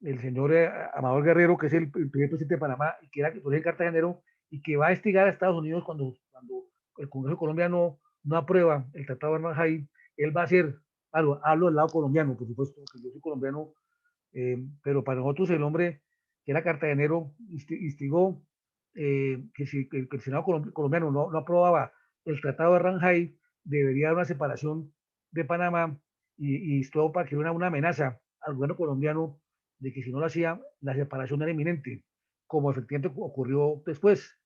el señor Amador Guerrero, que es el primer presidente de Panamá, y que era el cartagenero, y que va a estigar a Estados Unidos cuando el Congreso colombiano no aprueba el Tratado de Arnajay. Él va a hacer algo. Hablo del lado colombiano, por supuesto, que yo soy colombiano, pero para nosotros el hombre que era cartagenero instigó que el Senado colombiano no aprobaba el Tratado de Arnajay, debería haber una separación de Panamá, y esto para que era una amenaza al gobierno colombiano de que si no lo hacía, la separación era inminente, como efectivamente ocurrió después.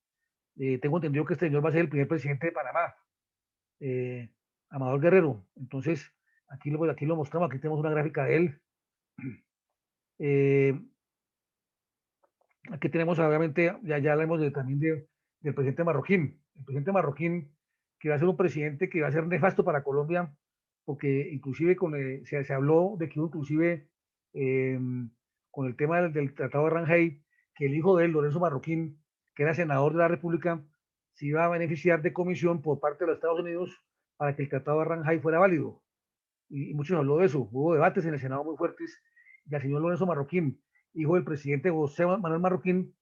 Tengo entendido que este señor va a ser el primer presidente de Panamá, eh, Amador Guerrero. Entonces, aquí lo mostramos, aquí tenemos una gráfica de él. Eh, Aquí tenemos, obviamente, ya hablamos también del presidente Marroquín. El presidente Marroquín, que va a ser un presidente que va a ser nefasto para Colombia, porque inclusive se habló de que inclusive eh, con el tema del Tratado de Arnajay, que el hijo de él, Lorenzo Marroquín, que era senador de la República, se iba a beneficiar de comisión por parte de los Estados Unidos para que el Tratado de Arnajay fuera válido. Y muchos habló de eso. Hubo debates en el Senado muy fuertes, y al señor Lorenzo Marroquín, hijo del presidente José Manuel Marroquín,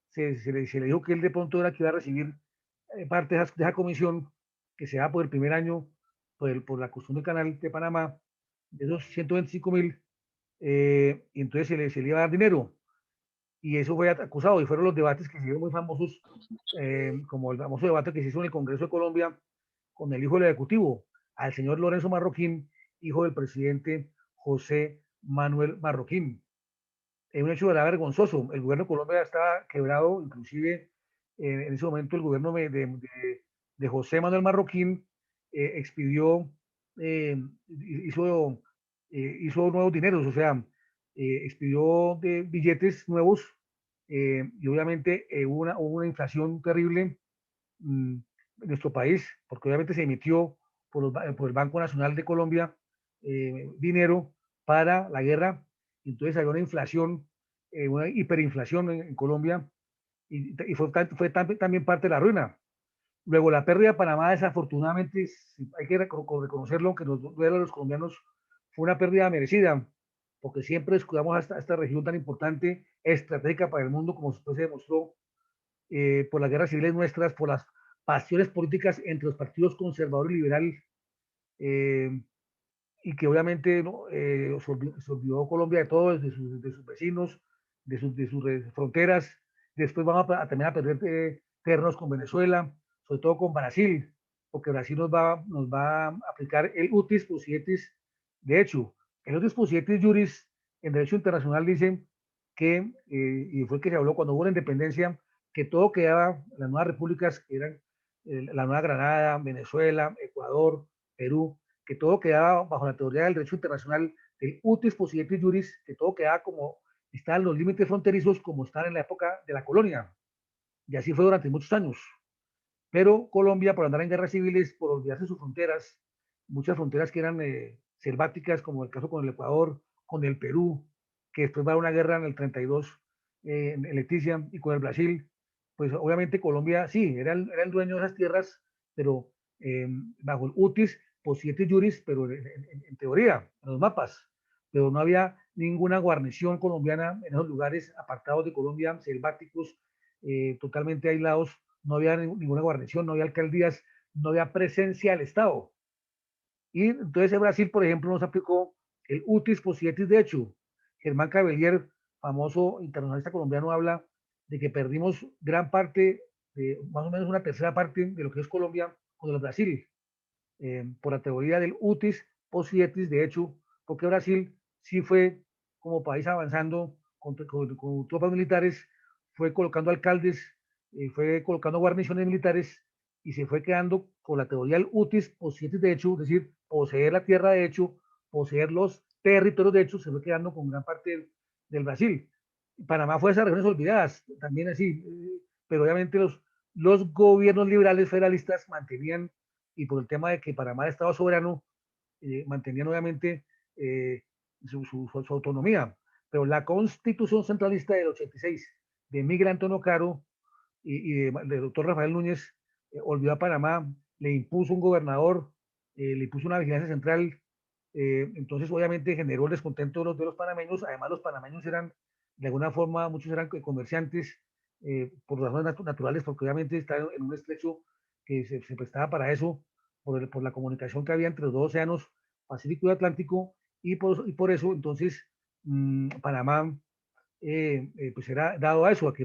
se le dijo que él de pronto era que iba a recibir parte de esa comisión que se da por el primer año por la construcción del canal de Panamá, de esos 125.000, y entonces se le iba a dar dinero, y eso fue acusado, y fueron los debates que se hicieron muy famosos, como el famoso debate que se hizo en el Congreso de Colombia con el hijo del Ejecutivo, al señor Lorenzo Marroquín, hijo del presidente José Manuel Marroquín. Es un hecho vergonzoso. El gobierno de Colombia estaba quebrado, inclusive en ese momento el gobierno de José Manuel Marroquín expidió, hizo nuevos dineros, o sea, expidió billetes nuevos, y obviamente hubo una inflación terrible en nuestro país, porque obviamente se emitió por el Banco Nacional de Colombia dinero para la guerra. Entonces había una inflación, una hiperinflación en Colombia, y fue también parte de la ruina. Luego, la pérdida de Panamá, desafortunadamente, hay que reconocerlo, aunque nos duele a los colombianos, fue una pérdida merecida, porque siempre descuidamos a esta región tan importante, estratégica para el mundo, como después se demostró, por las guerras civiles nuestras, por las pasiones políticas entre los partidos conservador y liberal, eh, y que obviamente ¿no? se olvidó Colombia de todos, de sus vecinos, de sus fronteras. Después vamos también a perder terrenos con Venezuela, sobre todo con Brasil, porque Brasil nos va a aplicar el utis possidetis. De hecho, el utis possidetis juris en derecho internacional dice que, y fue el que se habló cuando hubo la independencia, que todo quedaba, las nuevas repúblicas, que eran la Nueva Granada, Venezuela, Ecuador, Perú, que todo quedaba bajo la teoría del derecho internacional del utis possidetis juris, que todo quedaba como estaban los límites fronterizos como estaban en la época de la colonia. Y así fue durante muchos años. Pero Colombia, por andar en guerras civiles, por olvidarse sus fronteras, muchas fronteras que eran selváticas, como el caso con el Ecuador, con el Perú, que después va a una guerra en el 32 en Leticia, y con el Brasil, pues obviamente Colombia sí, era el dueño de esas tierras, pero bajo el utis possidetis juris, pero en teoría, en los mapas, pero no había ninguna guarnición colombiana en esos lugares apartados de Colombia, selváticos, totalmente aislados, no había ninguna guarnición, no había alcaldías, no había presencia del Estado. Y entonces en Brasil, por ejemplo, nos aplicó el utis possidetis. De hecho, Germán Cavelier, famoso internacionalista colombiano, habla de que perdimos gran parte, más o menos una tercera parte de lo que es Colombia con el Brasil, por la teoría del utis possidetis. De hecho, porque Brasil sí fue como país avanzando con tropas militares, fue colocando alcaldes, fue colocando guarniciones militares y se fue quedando con la teoría del utis possidetis. De hecho, es decir, poseer la tierra de hecho, poseer los territorios de hecho, se fue quedando con gran parte del Brasil. Panamá fue de esas regiones olvidadas, también así, pero obviamente los gobiernos liberales federalistas mantenían, y por el tema de que Panamá era Estado soberano, mantenían obviamente eh, su autonomía. Pero la constitución centralista del 86 de Miguel Antonio Caro del doctor Rafael Núñez olvidó a Panamá, le impuso un gobernador, le impuso una vigilancia central, entonces obviamente generó el descontento de los panameños. Además los panameños eran, de alguna forma, muchos eran comerciantes por razones naturales, porque obviamente estaban en un estrecho que se prestaba para eso, por la comunicación que había entre los dos océanos, Pacífico y Atlántico, y por eso entonces Panamá pues era dado a eso, a que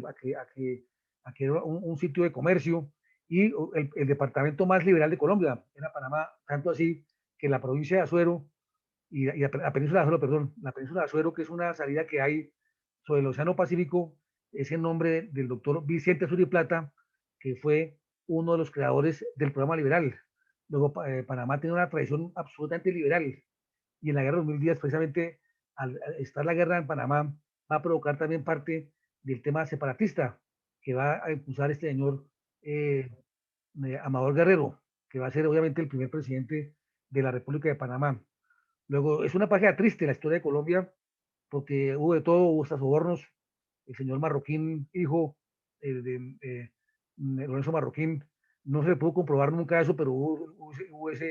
era un sitio de comercio, y el departamento más liberal de Colombia era Panamá, tanto así que la provincia de Azuero y la península de Azuero, perdón, la península de Azuero, que es una salida que hay sobre el Océano Pacífico, es el nombre del doctor Vicente Azur y Plata, que fue uno de los creadores del programa liberal. Luego, Panamá tiene una tradición absolutamente liberal, y en la guerra de 2010, precisamente, al estar la guerra en Panamá, va a provocar también parte del tema separatista que va a impulsar este señor eh, Amador Guerrero, que va a ser obviamente el primer presidente de la República de Panamá. Luego, es una página triste la historia de Colombia, porque hubo de todo, hubo hasta sobornos. El señor Marroquín, hijo Lorenzo Marroquín, no se pudo comprobar nunca eso, pero hubo esa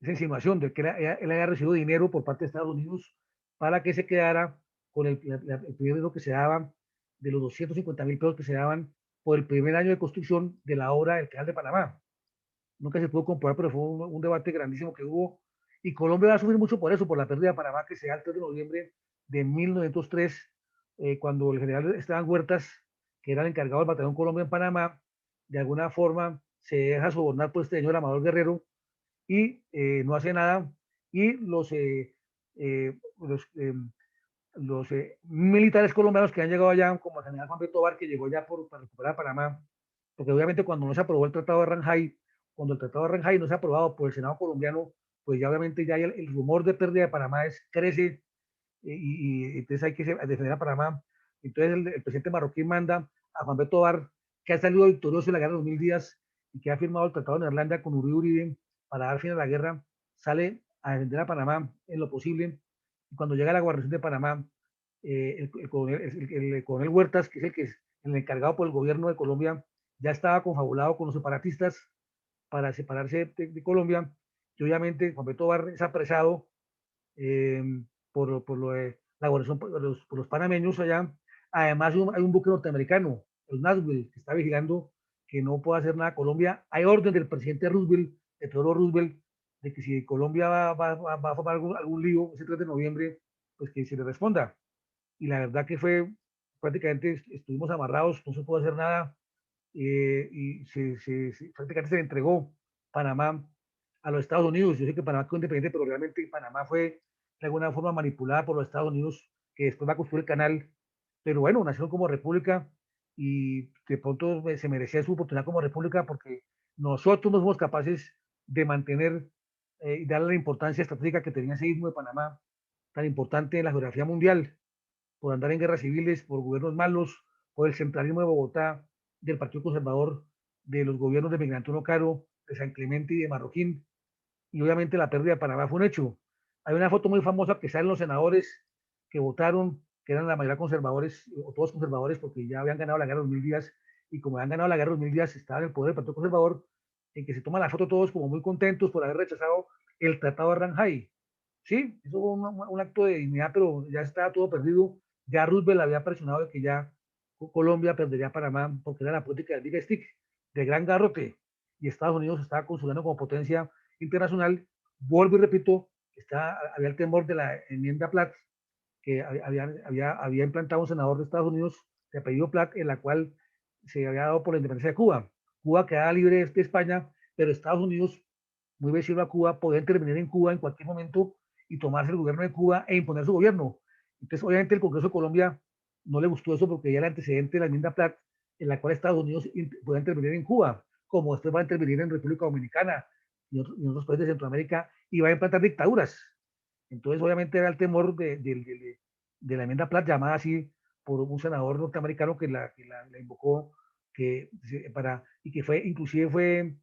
insinuación de que él había recibido dinero por parte de Estados Unidos para que se quedara con el dinero que se daba, de los 250.000 pesos que se daban por el primer año de construcción de la obra del Canal de Panamá. Nunca se pudo comprobar, pero fue un debate grandísimo que hubo, y Colombia va a sufrir mucho por eso, por la pérdida de Panamá, que se da el 3 de noviembre de 1903, cuando el general Esteban Huertas, que era el encargado del Batallón Colombia en Panamá, de alguna forma se deja sobornar por este señor Amador Guerrero, y no hace nada, y los militares colombianos que han llegado allá, como el general Juan B. Tobar, que llegó ya para recuperar Panamá, porque obviamente cuando no se aprobó el Tratado de Ranjay, cuando el Tratado de Ranjay no se ha aprobado por el Senado colombiano, pues ya obviamente ya el rumor de pérdida de Panamá crece, entonces hay que defender a Panamá. Entonces el presidente marroquí manda a Juan B. Tobar, que ha salido victorioso en la guerra de los 1000 días y que ha firmado el Tratado de Neerlandia con Uribe para dar fin a la guerra, sale a defender a Panamá en lo posible. Y cuando llega la guarnición de Panamá, el coronel Huertas, que es el encargado por el gobierno de Colombia, ya estaba confabulado con los separatistas para separarse de Colombia, y obviamente Juan B. Tobar es apresado eh, por lo de la guarnición, por los panameños allá. Además hay un buque norteamericano el NASWEL, que está vigilando que no pueda hacer nada Colombia. Hay orden del presidente Roosevelt, de Teodoro Roosevelt, de que si Colombia va a formar algún lío ese 3 de noviembre, pues que se le responda. Y la verdad que fue, prácticamente estuvimos amarrados, no se pudo hacer nada, y prácticamente se le entregó Panamá a los Estados Unidos. Yo sé que Panamá quedó independiente, pero realmente Panamá fue de alguna forma manipulada por los Estados Unidos, que después va a construir el canal. Pero bueno, nació como república y de pronto se merecía su oportunidad como república porque nosotros no somos capaces de mantener y darle la importancia estratégica que tenía ese istmo de Panamá, tan importante en la geografía mundial, por andar en guerras civiles, por gobiernos malos, por el centralismo de Bogotá, del Partido Conservador, de los gobiernos de Miguel Antonio Caro, de San Clemente y de Marroquín, y obviamente la pérdida de Panamá fue un hecho. Hay una foto muy famosa que salen los senadores que votaron, que eran la mayoría conservadores, o todos conservadores, porque ya habían ganado la guerra de los 1000 días, y como habían ganado la guerra de los 1000 días, estaba en el poder del Partido Conservador, en que se toman la foto todos como muy contentos por haber rechazado el Tratado de Ranjay. Sí, eso fue un acto de dignidad, pero ya estaba todo perdido. Ya Roosevelt había presionado de que ya Colombia perdería Panamá porque era la política del Big Stick, de gran garrote, y Estados Unidos estaba consolidando como potencia internacional. Vuelvo y repito, había el temor de la enmienda Platt, que había implantado un senador de Estados Unidos de apellido Platt, en la cual se había dado por la independencia de Cuba. Cuba quedaba libre de España, pero Estados Unidos, muy vecino a Cuba, podía intervenir en Cuba en cualquier momento y tomarse el gobierno de Cuba e imponer su gobierno. Entonces, obviamente, el Congreso de Colombia no le gustó eso porque ya el antecedente de la enmienda Platt, en la cual Estados Unidos podía intervenir en Cuba, como después va a intervenir en República Dominicana y otros países de Centroamérica, y va a implantar dictaduras. Entonces, obviamente, era el temor de la enmienda Platt, llamada así por un senador norteamericano que la invocó, y que inclusive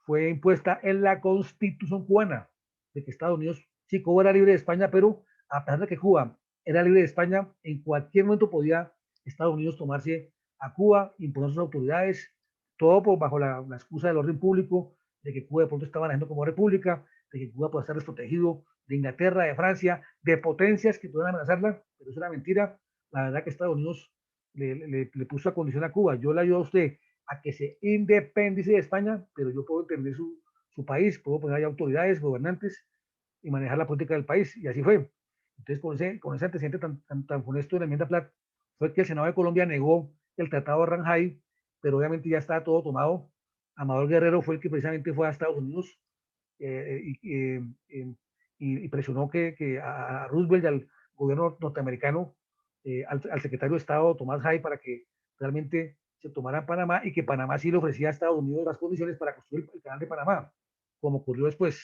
fue impuesta en la Constitución cubana, de que Estados Unidos, sí, Cuba era libre de España, pero a pesar de que Cuba era libre de España, en cualquier momento podía Estados Unidos tomarse a Cuba, imponer sus autoridades, todo bajo la excusa del orden público, de que Cuba de pronto estaba manejando como república, de que Cuba puede estar desprotegido de Inglaterra, de Francia, de potencias que puedan amenazarla, pero eso era mentira. La verdad que Estados Unidos le puso a condición a Cuba. Yo le ayudo a usted a que se independice de España, pero yo puedo entender su país, puedo poner ahí autoridades, gobernantes y manejar la política del país, y así fue. Entonces, con ese antecedente tan funesto de la enmienda Platt, fue que el Senado de Colombia negó el Tratado de Ranjay, pero obviamente ya estaba todo tomado. Amador Guerrero fue el que precisamente fue a Estados Unidos y presionó a Roosevelt y al gobierno norteamericano, al secretario de Estado Tomás Hay, para que realmente se tomara Panamá y que Panamá sí le ofrecía a Estados Unidos las condiciones para construir el canal de Panamá, como ocurrió después.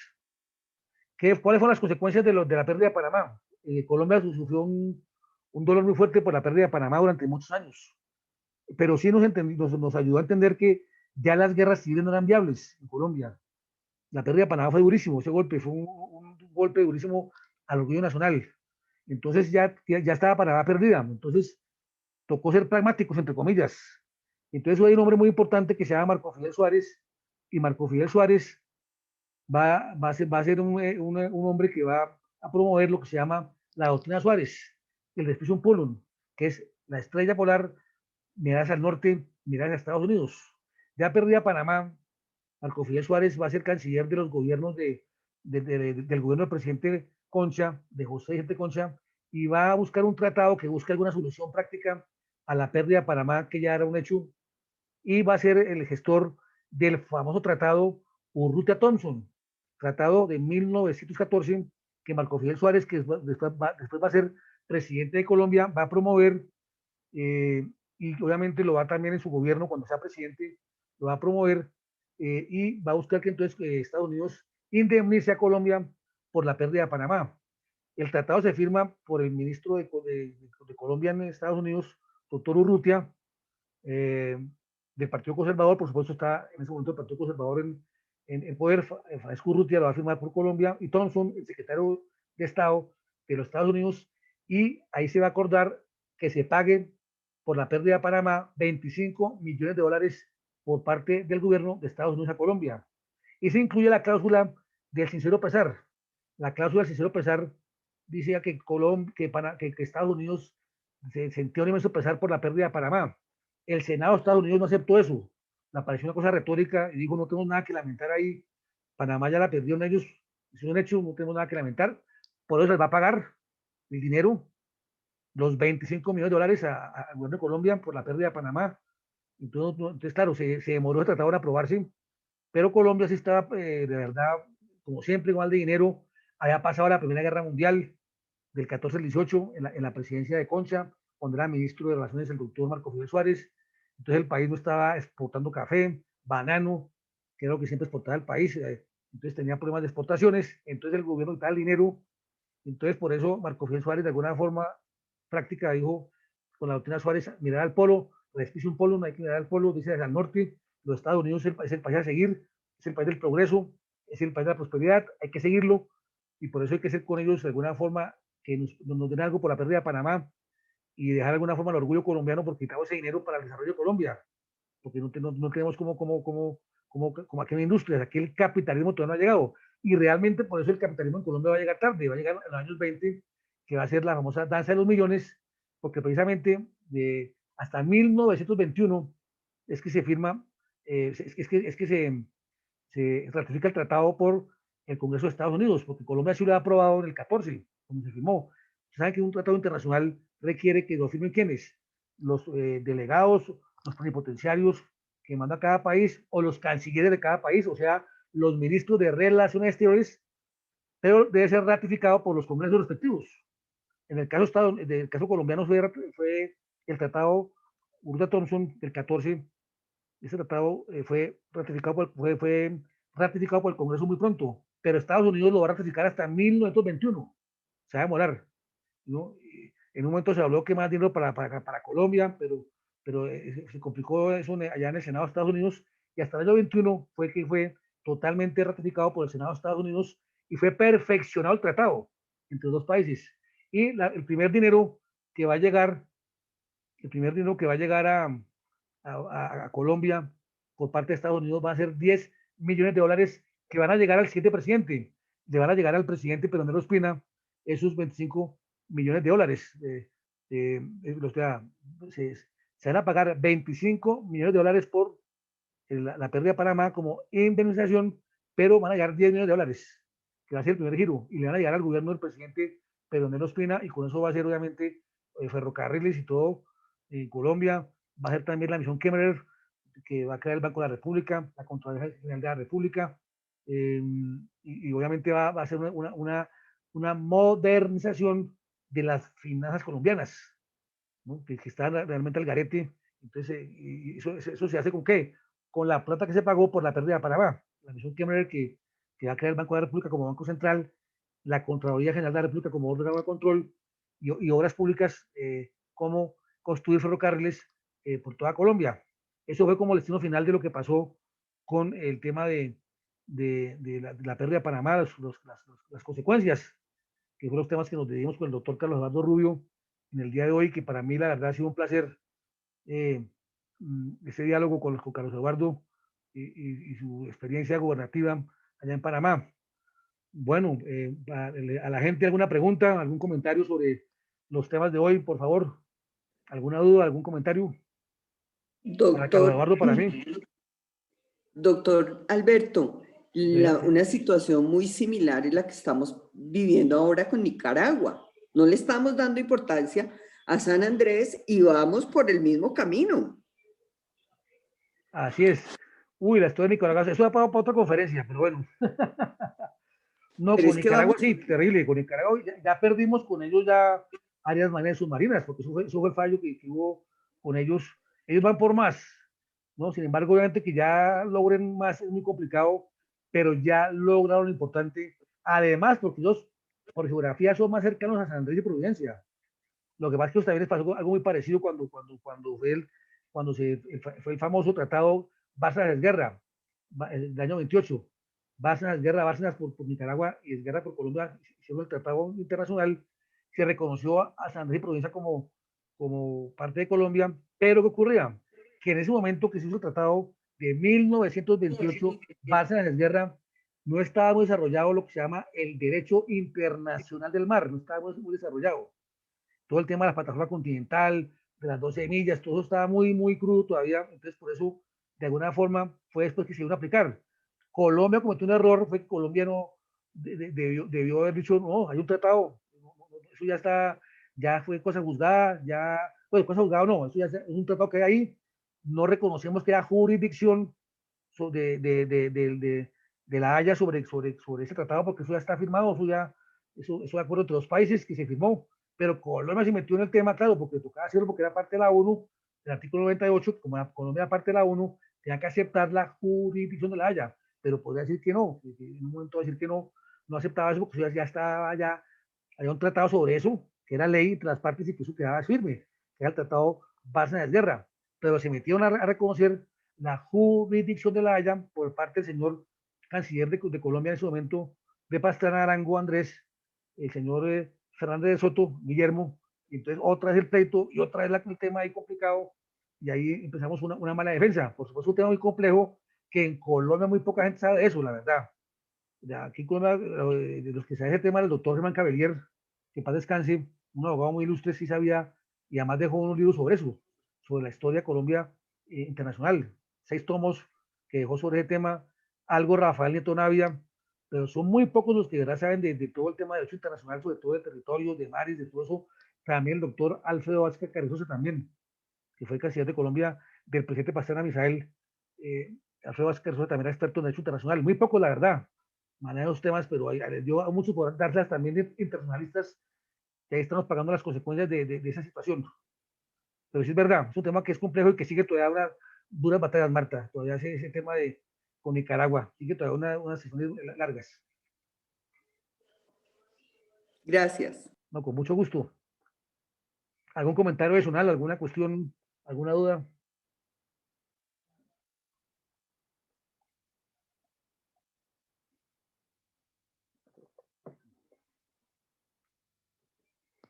¿Cuáles fueron las consecuencias de la pérdida de Panamá? Colombia sufrió un dolor muy fuerte por la pérdida de Panamá durante muchos años, pero sí nos ayudó a entender que ya las guerras civiles no eran viables en Colombia. La pérdida de Panamá fue durísimo, ese golpe fue un golpe durísimo al orgullo nacional. Entonces ya estaba Panamá perdida, entonces tocó ser pragmáticos, entre comillas. Entonces hay un hombre muy importante que se llama Marco Fidel Suárez, y Marco Fidel Suárez va a ser un hombre que va a promover lo que se llama la doctrina Suárez, el Despecio Polum, que es la estrella polar miradas al norte, miradas a Estados Unidos. Ya perdida Panamá, Marco Fidel Suárez va a ser canciller de los gobiernos del gobierno del presidente Concha, de José Vicente Concha, y va a buscar un tratado que busque alguna solución práctica a la pérdida de Panamá, que ya era un hecho, y va a ser el gestor del famoso tratado Urrutia-Thompson, tratado de 1914, que Marco Fidel Suárez, que después va a ser presidente de Colombia, va a promover, y obviamente lo va también en su gobierno cuando sea presidente, lo va a promover, y va a buscar que entonces Estados Unidos indemnice a Colombia por la pérdida de Panamá. El tratado se firma por el ministro de Colombia en Estados Unidos, doctor Urrutia, eh, del Partido Conservador. Por supuesto está en ese momento el Partido Conservador en poder. Francisco Urrutia lo va a firmar por Colombia, y Thompson, el secretario de Estado de los Estados Unidos, y ahí se va a acordar que se pague por la pérdida de Panamá 25 millones de dólares por parte del gobierno de Estados Unidos a Colombia. Y se incluye la cláusula del sincero pesar. La cláusula del sincero pesar dice que Estados Unidos se sintió un inmenso pesar por la pérdida de Panamá, El Senado de Estados Unidos no aceptó eso. Le pareció una cosa retórica y dijo, no tenemos nada que lamentar ahí. Panamá ya la perdieron ellos, es un hecho, no tenemos nada que lamentar. Por eso les va a pagar el dinero, los 25 millones de dólares al gobierno de Colombia por la pérdida de Panamá. Entonces claro, se demoró el tratado en aprobarse, pero Colombia sí estaba, de verdad, como siempre, igual de dinero. Había pasado la Primera Guerra Mundial del 14 al 18 en la presidencia de Concha, cuando era ministro de Relaciones el doctor Marco Fidel Suárez. Entonces el país no estaba exportando café, banano, que era lo que siempre exportaba el país. Entonces tenía problemas de exportaciones. Entonces el gobierno quitaba el dinero. Entonces por eso Marco Fidel Suárez de alguna forma práctica dijo con la doctrina Suárez, mirar al polo, respise un polo, no hay que mirar al polo, dice al norte, los Estados Unidos es el país a seguir, es el país del progreso, es el país de la prosperidad, hay que seguirlo, y por eso hay que ser con ellos de alguna forma que nos den algo por la pérdida de Panamá y dejar de alguna forma el orgullo colombiano porque quitamos ese dinero para el desarrollo de Colombia, porque no tenemos como aquí en industrias, aquí el capitalismo todavía no ha llegado, y realmente por eso el capitalismo en Colombia va a llegar tarde, va a llegar en los años 20, que va a ser la famosa danza de los millones, porque precisamente hasta 1921 es que se firma, es que se ratifica el tratado por el Congreso de Estados Unidos, porque Colombia sí lo ha aprobado en el 14, cuando se firmó. Saben que un tratado internacional requiere que lo firmen quienes, los delegados, los plenipotenciarios que manda cada país o los cancilleres de cada país, o sea, los ministros de Relaciones Exteriores, pero debe ser ratificado por los congresos respectivos. En el caso colombiano fue el tratado Urda-Thompson del 14. Ese tratado fue ratificado por el Congreso muy pronto, pero Estados Unidos lo va a ratificar hasta 1921. Se va a demorar, ¿no? En un momento se habló que más dinero para Colombia, pero se complicó eso allá en el Senado de Estados Unidos, y hasta el año 21 fue que fue totalmente ratificado por el Senado de Estados Unidos y fue perfeccionado el tratado entre los dos países. Y el primer dinero que va a llegar, el primer dinero que va a llegar a Colombia por parte de Estados Unidos va a ser 10 millones de dólares que van a llegar al siguiente presidente. Le van a llegar al presidente Pedro Ospina esos 25 millones de dólares. O sea, se van a pagar 25 millones de dólares por la pérdida de Panamá como indemnización, pero van a llegar 10 millones de dólares, que va a ser el primer giro, y le van a llegar al gobierno del presidente Pedro Ospina, y con eso va a ser obviamente ferrocarriles y todo en Colombia. Va a ser también la misión Kemmerer, que va a crear el Banco de la República, la Contraloría General de la República, y obviamente va a ser una modernización de las finanzas colombianas, ¿no? Que están realmente al garete. Entonces, eso se hace con qué? Con la plata que se pagó por la pérdida de Panamá. La misión Kemmerer que va a crear el Banco de la República como Banco Central, la Contraloría General de la República como órgano de control, y obras públicas como construir ferrocarriles por toda Colombia. Eso fue como el destino final de lo que pasó con el tema de la pérdida de Panamá, las consecuencias, que fueron los temas que nos dedicamos con el doctor Carlos Eduardo Rubio en el día de hoy, que para mí la verdad ha sido un placer ese diálogo con Carlos Eduardo y su experiencia gubernativa allá en Panamá. Bueno, a la gente alguna pregunta, algún comentario sobre los temas de hoy, por favor. ¿Alguna duda, algún comentario? Para Carlos Doctor, Eduardo, para mí. doctor Alberto, una situación muy similar es la que estamos viviendo ahora con Nicaragua. No le estamos dando importancia a San Andrés y vamos por el mismo camino. Así es. Uy, la historia de Nicaragua, eso da para otra conferencia, pero bueno. No, Pero con es que Nicaragua vamos, sí, terrible. Con Nicaragua ya perdimos con ellos ya áreas marinas submarinas, porque eso fue el fallo que hubo con ellos. Ellos van por más, ¿no? Sin embargo, obviamente que ya logren más es muy complicado, pero ya lograron lo importante. Además, porque ellos, por geografía, son más cercanos a San Andrés y Providencia. Lo que pasa es que también les pasó algo muy parecido cuando fue el famoso tratado Bárcenas-Guerra, el año 28. Bárcenas por Nicaragua y Guerra por Colombia, hicieron el tratado internacional, se reconoció a San Andrés y Providencia como parte de Colombia, pero ¿qué ocurría? Que en ese momento que se hizo el tratado de 1928, Bárcenas-Guerra, no estaba muy desarrollado lo que se llama el derecho internacional del mar, no estaba muy desarrollado todo el tema de la plataforma continental, de las 12 millas, todo estaba muy, muy crudo todavía, entonces por eso, de alguna forma, fue después que se iban a aplicar. Colombia cometió un error, fue que Colombia no debió haber dicho, no, hay un tratado, eso ya está, ya fue cosa juzgada, ya, pues cosa juzgada no, eso ya es un tratado que hay ahí, no reconocemos que haya jurisdicción de la Haya sobre ese tratado, porque eso ya está firmado, eso de acuerdo entre los países que se firmó, pero Colombia se metió en el tema, claro, porque tocaba hacerlo porque era parte de la ONU, el artículo 98, como Colombia era parte de la ONU, tenía que aceptar la jurisdicción de la Haya, pero podría decir que no, en un momento decir que no, no aceptaba eso porque ya estaba, ya había un tratado sobre eso, que era ley entre las partes y que eso quedaba firme, que era el tratado Bárcenas de Guerra, pero se metieron a reconocer la jurisdicción de la Haya por parte del señor canciller de Colombia en ese momento, de Pastrana Arango Andrés, el señor Fernández de Soto, Guillermo, y entonces otra vez el pleito y otra vez el tema ahí complicado, y ahí empezamos una mala defensa. Por supuesto, un tema muy complejo que en Colombia muy poca gente sabe de eso, la verdad. Ya aquí en Colombia, de los que sabe ese tema, el doctor Germán Cabellier, que paz descanse, un abogado muy ilustre, sí sabía, y además dejó unos libros sobre eso, sobre la historia de Colombia internacional, 6 tomos que dejó sobre ese tema, algo Rafael Nieto Navia, pero son muy pocos los que de verdad saben de todo el tema de derecho internacional, sobre todo de territorios, de mares, de todo eso. También el doctor Alfredo Vázquez Carrizosa también, que fue canciller de Colombia del presidente Pastrana Misael. Alfredo Vázquez Carrizosa también era experto en derecho internacional, muy pocos la verdad, maneja los temas, pero yo a muchos por darlas también internacionalistas que ahí estamos pagando las consecuencias de esa situación. Pero sí es verdad, es un tema que es complejo y que sigue todavía habrá duras batallas, Marta. Todavía ese tema con Nicaragua, sigue todavía unas sesiones largas. Gracias. No, con mucho gusto. ¿Algún comentario adicional, alguna cuestión, alguna duda?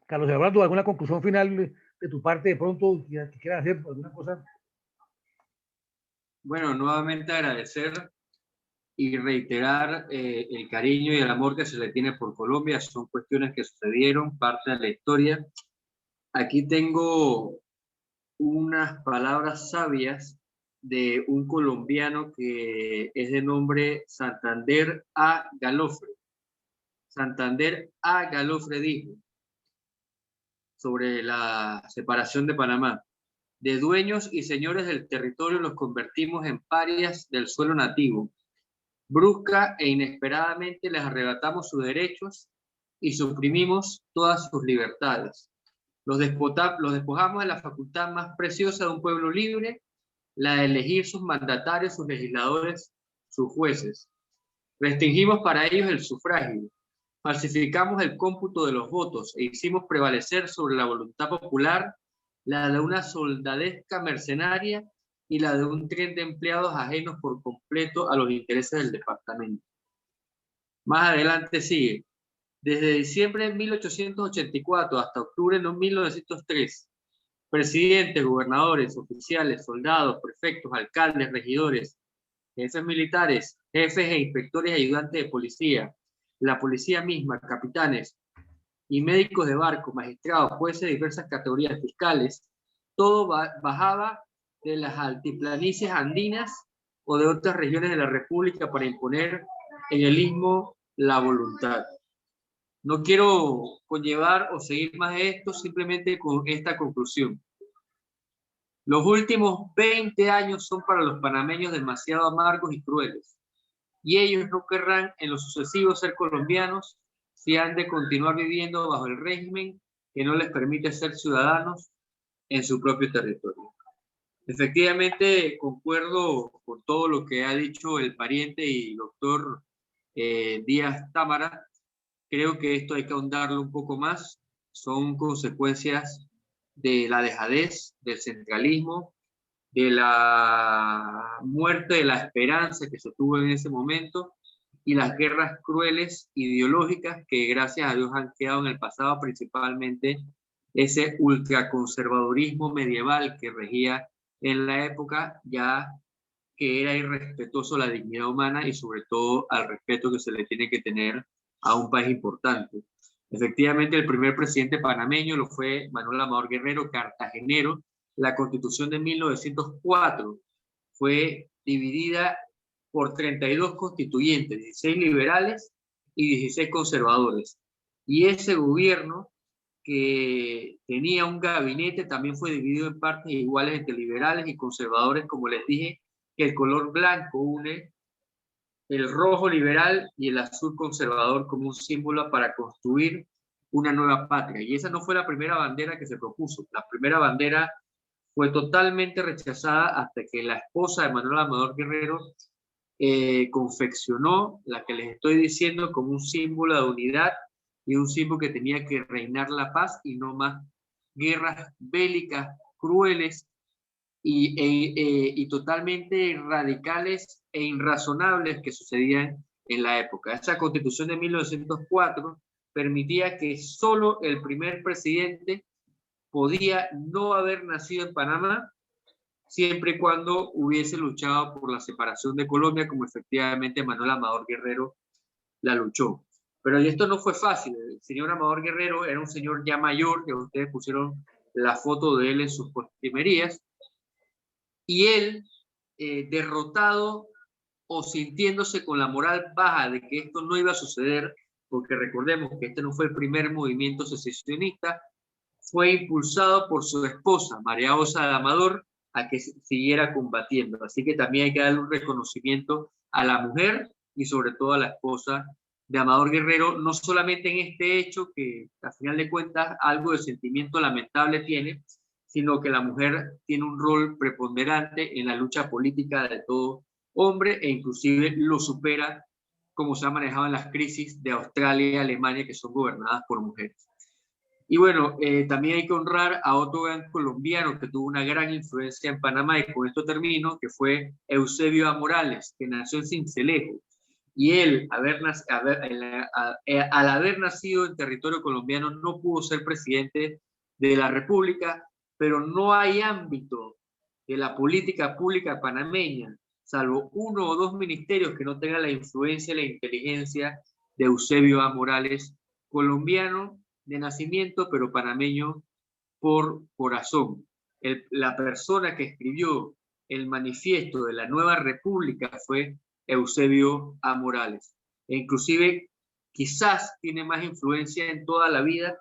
Carlos Eduardo, ¿alguna conclusión final de tu parte de pronto que quieras hacer alguna cosa? Bueno, nuevamente agradecer y reiterar el cariño y el amor que se le tiene por Colombia. Son cuestiones que sucedieron, parte de la historia. Aquí tengo unas palabras sabias de un colombiano que es de nombre Santander A. Galofre. Santander A. Galofre dijo sobre la separación de Panamá: de dueños y señores del territorio los convertimos en parias del suelo nativo. Brusca e inesperadamente les arrebatamos sus derechos y suprimimos todas sus libertades. Los despojamos de la facultad más preciosa de un pueblo libre, la de elegir sus mandatarios, sus legisladores, sus jueces. Restringimos para ellos el sufragio, falsificamos el cómputo de los votos e hicimos prevalecer sobre la voluntad popular la de una soldadesca mercenaria y la de un tren de empleados ajenos por completo a los intereses del departamento. Más adelante sigue: desde diciembre de 1884 hasta octubre de 1903, presidentes, gobernadores, oficiales, soldados, prefectos, alcaldes, regidores, jefes militares, jefes e inspectores y ayudantes de policía, la policía misma, capitanes y médicos de barco, magistrados, jueces de diversas categorías, fiscales, todo bajaba de las altiplanicies andinas o de otras regiones de la República para imponer en el istmo la voluntad. No quiero conllevar o seguir más de esto, simplemente con esta conclusión. Los últimos 20 años son para los panameños demasiado amargos y crueles, y ellos no querrán en lo sucesivo ser colombianos si han de continuar viviendo bajo el régimen que no les permite ser ciudadanos en su propio territorio. Efectivamente, concuerdo con todo lo que ha dicho el pariente y doctor Díaz Támara. Creo que esto hay que ahondarlo un poco más. Son consecuencias de la dejadez, del centralismo, de la muerte de la esperanza que se tuvo en ese momento y las guerras crueles ideológicas que gracias a Dios han quedado en el pasado, principalmente ese ultraconservadurismo medieval que regía en la época, ya que era irrespetuoso a la dignidad humana y sobre todo al respeto que se le tiene que tener a un país importante. Efectivamente, el primer presidente panameño lo fue Manuel Amador Guerrero, cartagenero. La Constitución de 1904 fue dividida por 32 constituyentes, 16 liberales y 16 conservadores. Y ese gobierno, que tenía un gabinete, también fue dividido en partes iguales entre liberales y conservadores, como les dije, que el color blanco une el rojo liberal y el azul conservador como un símbolo para construir una nueva patria. Y esa no fue la primera bandera que se propuso. La primera bandera fue totalmente rechazada hasta que la esposa de Manuel Amador Guerrero confeccionó la que les estoy diciendo como un símbolo de unidad y un símbolo que tenía que reinar la paz y no más guerras bélicas crueles y totalmente radicales e irrazonables que sucedían en la época. Esa Constitución de 1904 permitía que solo el primer presidente podía no haber nacido en Panamá, siempre y cuando hubiese luchado por la separación de Colombia, como efectivamente Manuel Amador Guerrero la luchó. Pero esto no fue fácil. El señor Amador Guerrero era un señor ya mayor, que ustedes pusieron la foto de él en sus postrimerías, y él, derrotado o sintiéndose con la moral baja de que esto no iba a suceder, porque recordemos que este no fue el primer movimiento secesionista, fue impulsado por su esposa, María Osa de Amador, a que siguiera combatiendo. Así que también hay que darle un reconocimiento a la mujer y sobre todo a la esposa de Amador Guerrero, no solamente en este hecho que al final de cuentas algo de sentimiento lamentable tiene, sino que la mujer tiene un rol preponderante en la lucha política de todo hombre e inclusive lo supera como se ha manejado en las crisis de Australia y Alemania, que son gobernadas por mujeres. Y bueno, también hay que honrar a otro gran colombiano que tuvo una gran influencia en Panamá, y con esto termino, que fue Eusebio A. Morales, que nació en Sincelejo. Y él, al haber nacido en territorio colombiano, no pudo ser presidente de la República, pero no hay ámbito de la política pública panameña, salvo uno o dos ministerios, que no tengan la influencia y la inteligencia de Eusebio A. Morales, colombiano de nacimiento, pero panameño por corazón. La persona que escribió el manifiesto de la nueva república fue Eusebio A. Morales. E inclusive quizás tiene más influencia en toda la vida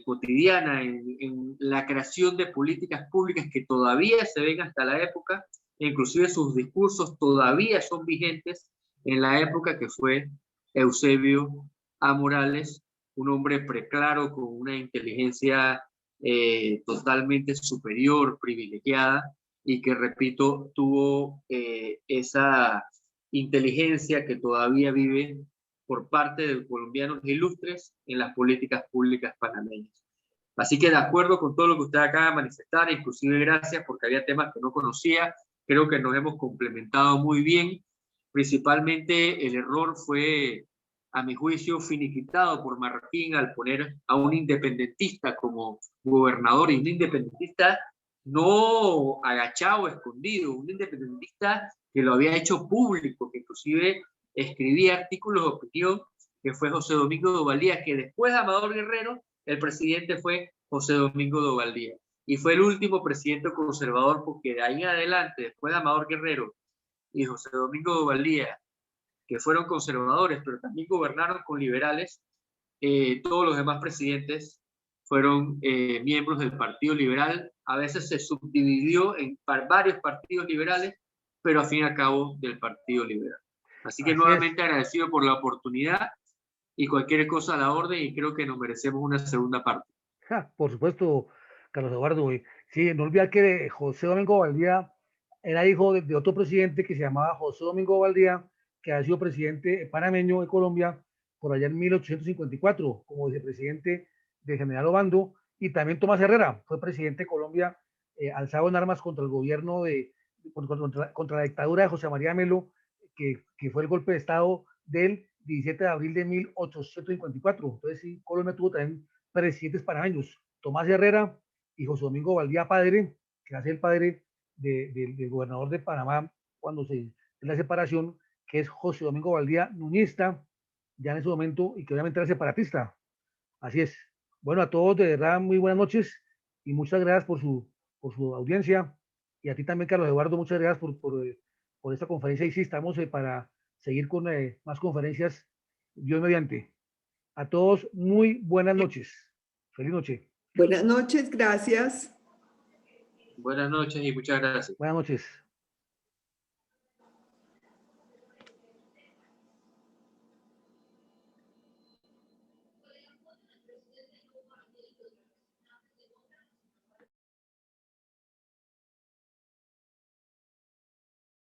cotidiana, en la creación de políticas públicas que todavía se ven hasta la época, e inclusive sus discursos todavía son vigentes en la época, que fue Eusebio A. Morales, un hombre preclaro con una inteligencia totalmente superior, privilegiada, y que, repito, tuvo esa inteligencia que todavía vive por parte de colombianos ilustres en las políticas públicas panameñas. Así que de acuerdo con todo lo que usted acaba de manifestar, inclusive gracias porque había temas que no conocía, creo que nos hemos complementado muy bien. Principalmente el error fue, a mi juicio, finiquitado por Marroquín al poner a un independentista como gobernador, y un independentista no agachado o escondido, un independentista que lo había hecho público, que inclusive escribía artículos de opinión, que fue José Domingo de Ovaldía, que después de Amador Guerrero, el presidente fue José Domingo de Ovaldía. Y fue el último presidente conservador, porque de ahí en adelante, después de Amador Guerrero y José Domingo de Ovaldía, que fueron conservadores, pero también gobernaron con liberales, todos los demás presidentes fueron miembros del Partido Liberal. A veces se subdividió en varios partidos liberales, pero al fin y al cabo del Partido Liberal. Así que nuevamente agradecido por la oportunidad, y cualquier cosa a la orden, y creo que nos merecemos una segunda parte. Por supuesto, Carlos Eduardo. Sí, no olvidar que José Domingo Valdía era hijo de otro presidente que se llamaba José Domingo Valdía, que ha sido presidente panameño de Colombia por allá en 1854, como vicepresidente de General Obando, y también Tomás Herrera fue presidente de Colombia, alzado en armas contra el gobierno contra la dictadura de José María Melo, que fue el golpe de Estado del 17 de abril de 1854. Entonces, sí, Colombia tuvo también presidentes panameños, Tomás Herrera y José Domingo Valdía padre, que hace el padre del gobernador de Panamá cuando se la separación, que es José Domingo Valdía Nuñista, ya en ese momento y que obviamente era separatista. Así es. Bueno, a todos de verdad muy buenas noches y muchas gracias por su audiencia. Y a ti también, Carlos Eduardo, muchas gracias por esta conferencia. Y sí, estamos para seguir con más conferencias, Dios mediante. A todos, muy buenas noches. Feliz noche. Buenas noches, gracias. Buenas noches y muchas gracias. Buenas noches.